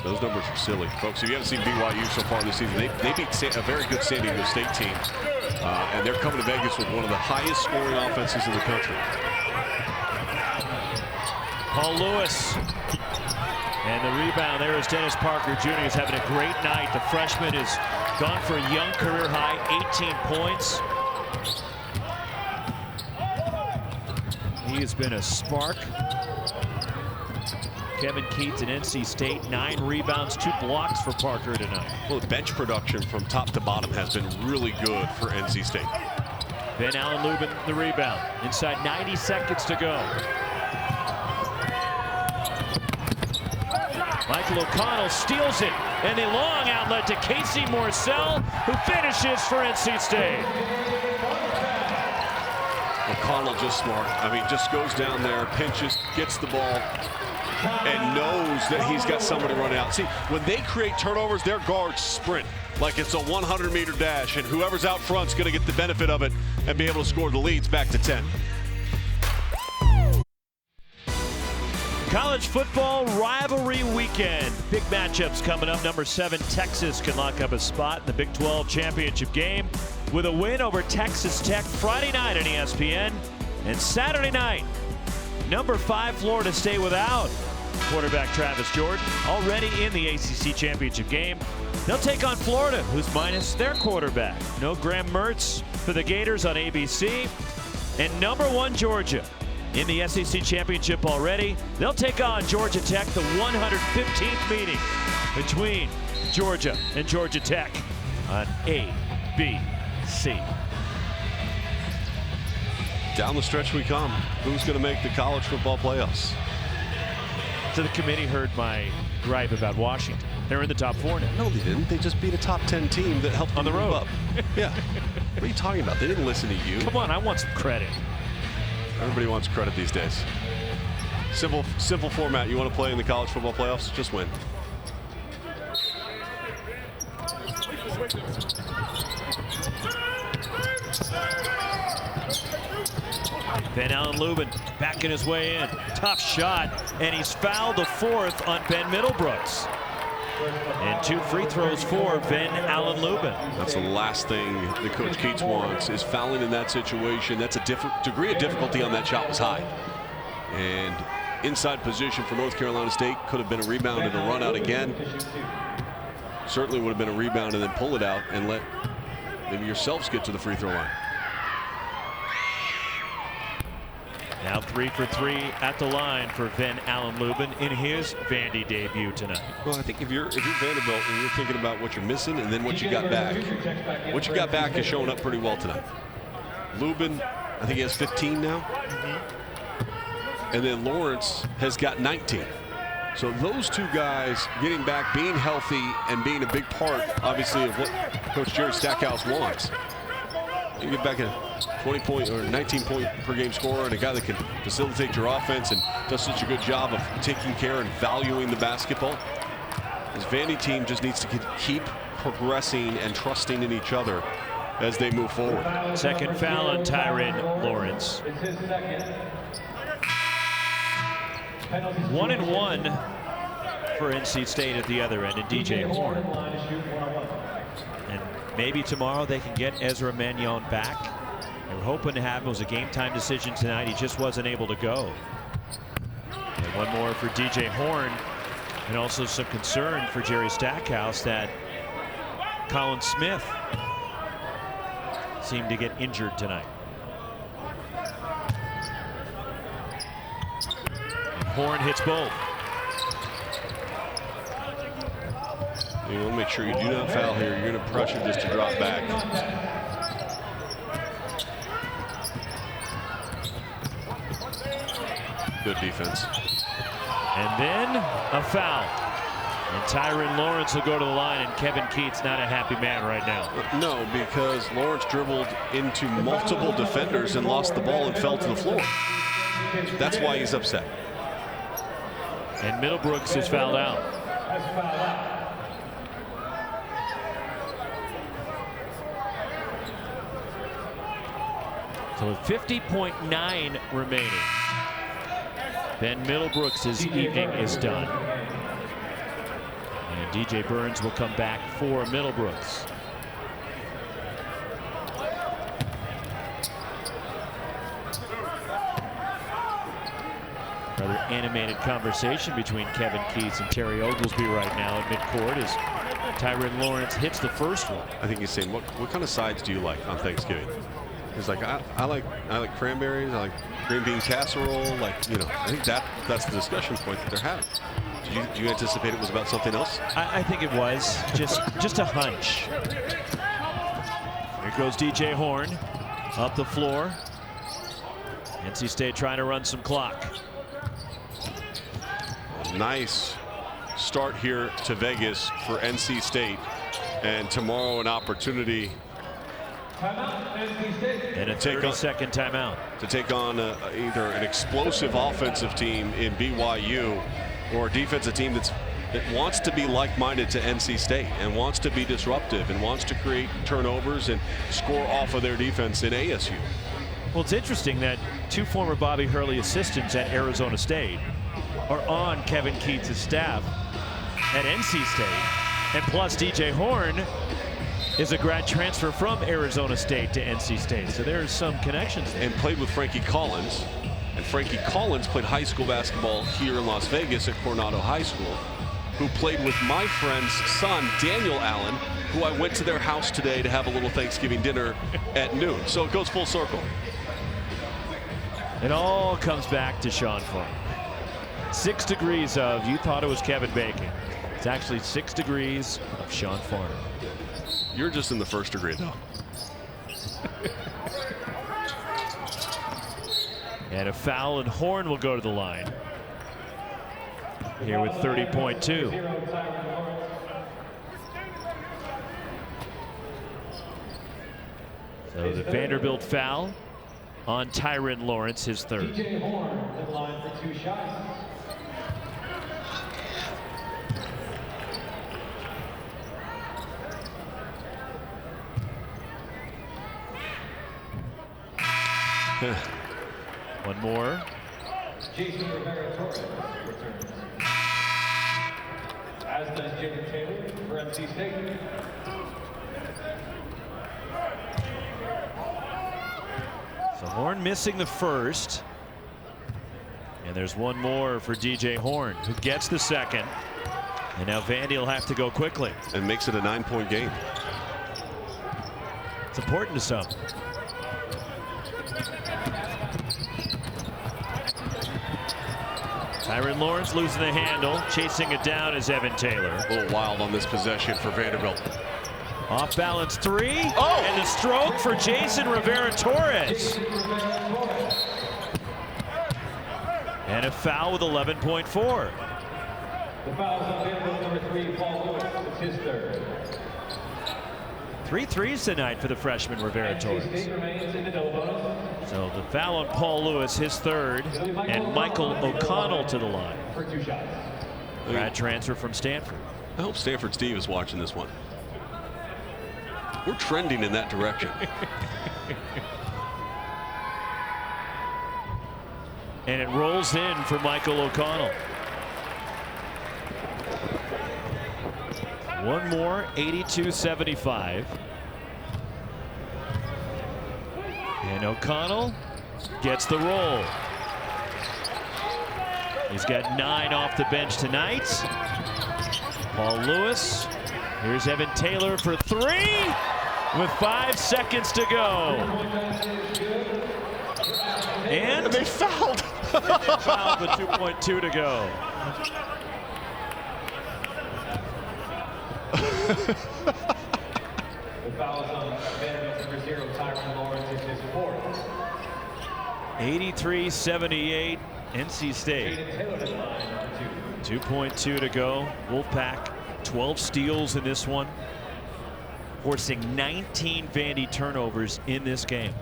Those numbers are silly. Folks, if you haven't seen BYU so far this season, they beat a very good San Diego State team. And they're coming to Vegas with one of the highest scoring offenses in the country. Paul Lewis. And the rebound there is Dennis Parker Jr. is having a great night. The freshman has gone for a young career high 18 points. He has been a spark. Kevin Keats at NC State, 9 rebounds, 2 blocks for Parker tonight. Well, the bench production from top to bottom has been really good for NC State. Van Allen Lubin, the rebound. Inside 90 seconds to go. Michael O'Connell steals it, and the long outlet to Casey Morcell, who finishes for NC State. O'Connell just smart. I mean, just goes down there, pinches, gets the ball, and knows that he's got somebody running out. See, when they create turnovers, their guards sprint like it's a 100-meter dash, and whoever's out front's going to get the benefit of it and be able to score the leads back to 10. College football rivalry weekend. Big matchups coming up. Number 7 Texas can lock up a spot in the Big 12 championship game with a win over Texas Tech Friday night on ESPN. And Saturday night, number 5 Florida State without quarterback Travis Jordan, already in the ACC championship game. They'll take on Florida, who's minus their quarterback. No Graham Mertz for the Gators on ABC. And number 1 Georgia in the SEC championship already. They'll take on Georgia Tech, the 115th meeting between Georgia and Georgia Tech on ABC. see. Down the stretch we come. Who's going to make the college football playoffs? So the committee heard my gripe about Washington. They're in the top 4 now. No, they didn't. They just beat a top 10 team that helped on the road. Up. Yeah. What are you talking about? They didn't listen to you. Come on, I want some credit. Everybody wants credit these days. Simple format. You want to play in the college football playoffs? Just win. Ben Allen Lubin backing his way in. Tough shot, and he's fouled the 4th on Ben Middlebrooks. And 2 free throws for Ben Allen Lubin. That's the last thing that Coach Keats wants, is fouling in that situation. That's a degree of difficulty on that shot was high. And inside position for North Carolina State. Could have been a rebound and a run out again. Certainly would have been a rebound and then pull it out and let maybe yourselves get to the free throw line. Now 3 for 3 at the line for Ben Allen Lubin in his Vandy debut tonight. Well, I think if you're Vanderbilt and you're thinking about what you're missing and then what you got back, what you got back is showing up pretty well tonight. Lubin, I think he has 15 now. And then Lawrence has got 19. So those 2 guys getting back, being healthy, and being a big part, obviously, of what Coach Jerry Stackhouse wants. You get back a 20-point or 19-point per game scorer and a guy that can facilitate your offense and does such a good job of taking care and valuing the basketball. This Vandy team just needs to keep progressing and trusting in each other as they move forward. Second foul on Tyrin Lawrence. 1-1 for NC State at the other end, and DJ Horn. And maybe tomorrow they can get Ezra Mannion back. They were hoping to have him. It was a game time decision tonight. He just wasn't able to go. And one more for DJ Horn, and also some concern for Jerry Stackhouse that Colin Smith seemed to get injured tonight. Horn hits both. You want to make sure you do not foul here. You're going to pressure this to drop back. Good defense. And then a foul. And Tyrin Lawrence will go to the line, and Kevin Keats not a happy man right now. No, because Lawrence dribbled into multiple defenders and lost the ball and fell to the floor. That's why he's upset. And Middlebrooks is fouled out. So with 50.9 remaining, Ben Middlebrooks' evening is done. And DJ Burns will come back for Middlebrooks. Another animated conversation between Kevin Keats and Terry Oglesby right now at midcourt as Tyrin Lawrence hits the first one. I think he's saying, what kind of sides do you like on Thanksgiving? He's like, I like cranberries, I like green bean casserole, like, you know. I think that's the discussion point that they're having. Did you anticipate it was about something else? I think it was just a hunch. Here goes DJ Horn up the floor. NC State trying to run some clock. Nice start here to Vegas for NC State, and tomorrow an opportunity and a 30-second timeout to take on either an explosive offensive team in BYU or a defensive team that wants to be like-minded to NC State and wants to be disruptive and wants to create turnovers and score off of their defense in ASU. Well, it's interesting that 2 former Bobby Hurley assistants at Arizona State are on Kevin Keats' staff at NC State, and plus DJ Horn is a grad transfer from Arizona State to NC State, so there's some connections there. And played with Frankie Collins, and Frankie Collins played high school basketball here in Las Vegas at Coronado High School, who played with my friend's son Daniel Allen, who I went to their house today to have a little Thanksgiving dinner at noon. So it goes full circle. It all comes back to Sean Farmer. 6 degrees of, you thought it was Kevin Bacon. It's actually 6 degrees of Sean Farmer. You're just in the first degree, though. And a foul, and Horn will go to the line. Here with 30.2. So the Vanderbilt foul on Tyrin Lawrence, his third. DJ Horn to the line for 2 shots. One more. Jason Rivera-Torres returns. As does Jaden Taylor for NC State. So Horn missing the first. And there's one more for DJ Horn, who gets the second. And now Vandy will have to go quickly. And makes it a 9-point game. It's important to some. Tyrin Lawrence losing the handle. Chasing it down is Evan Taylor. A little wild on this possession for Vanderbilt. Off balance three. Oh! And the stroke for Jason Rivera-Torres. And a foul with 11.4. The fouls on Vanderbilt number 3, Paul Lewis. It's his third. 3 threes tonight for the freshman Rivera-Torres. State remains in the no bonus. So the foul on Paul Lewis, his third, and Michael O'Connell to the line. For 2 shots. Grad transfer from Stanford. I hope Stanford Steve is watching this one. We're trending in that direction. And it rolls in for Michael O'Connell. One more, 82-75. And O'Connell gets the roll. He's got 9 off the bench tonight. Paul Lewis. Here's Evan Taylor for 3 with 5 seconds to go. And they fouled. Fouled with 2.2 to go. The fouls on Vanderbilt number 0, Tyrin Lawrence, is his fourth. 83-78, NC State. Jaden Taylor to the line, number 2. 2.2 to go. Wolfpack, 12 steals in this one, forcing 19 Vandy turnovers in this game.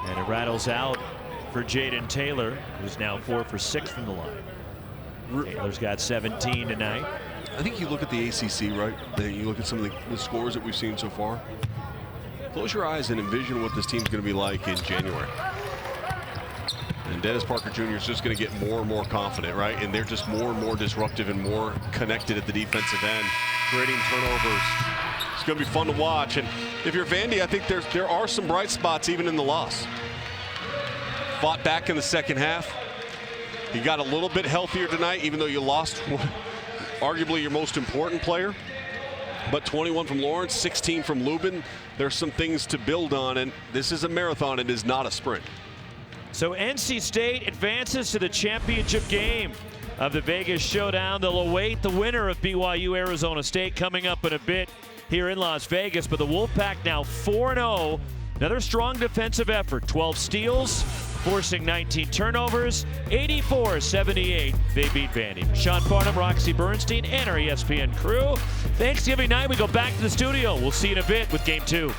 And it rattles out for Jaden Taylor, who's now 4 for 6 from the line. Taylor's got 17 tonight. I think you look at the ACC, right? Then you look at some of the scores that we've seen so far. Close your eyes and envision what this team's going to be like in January. And Dennis Parker Jr. is just going to get more and more confident, right? And they're just more and more disruptive and more connected at the defensive end, creating turnovers. It's going to be fun to watch. And if you're Vandy, I think there are some bright spots even in the loss. Fought back in the second half. You got a little bit healthier tonight, even though you lost arguably your most important player. But 21 from Lawrence, 16 from Lubin. There's some things to build on, and this is a marathon. It is not a sprint. So NC State advances to the championship game of the Vegas Showdown. They'll await the winner of BYU Arizona State coming up in a bit here in Las Vegas. But the Wolfpack now 4-0. Another strong defensive effort. 12 steals, forcing 19 turnovers. 84-78, they beat Vandy. Sean Farnham, Roxy Bernstein, and our ESPN crew. Thanksgiving night, we go back to the studio. We'll see you in a bit with Game 2.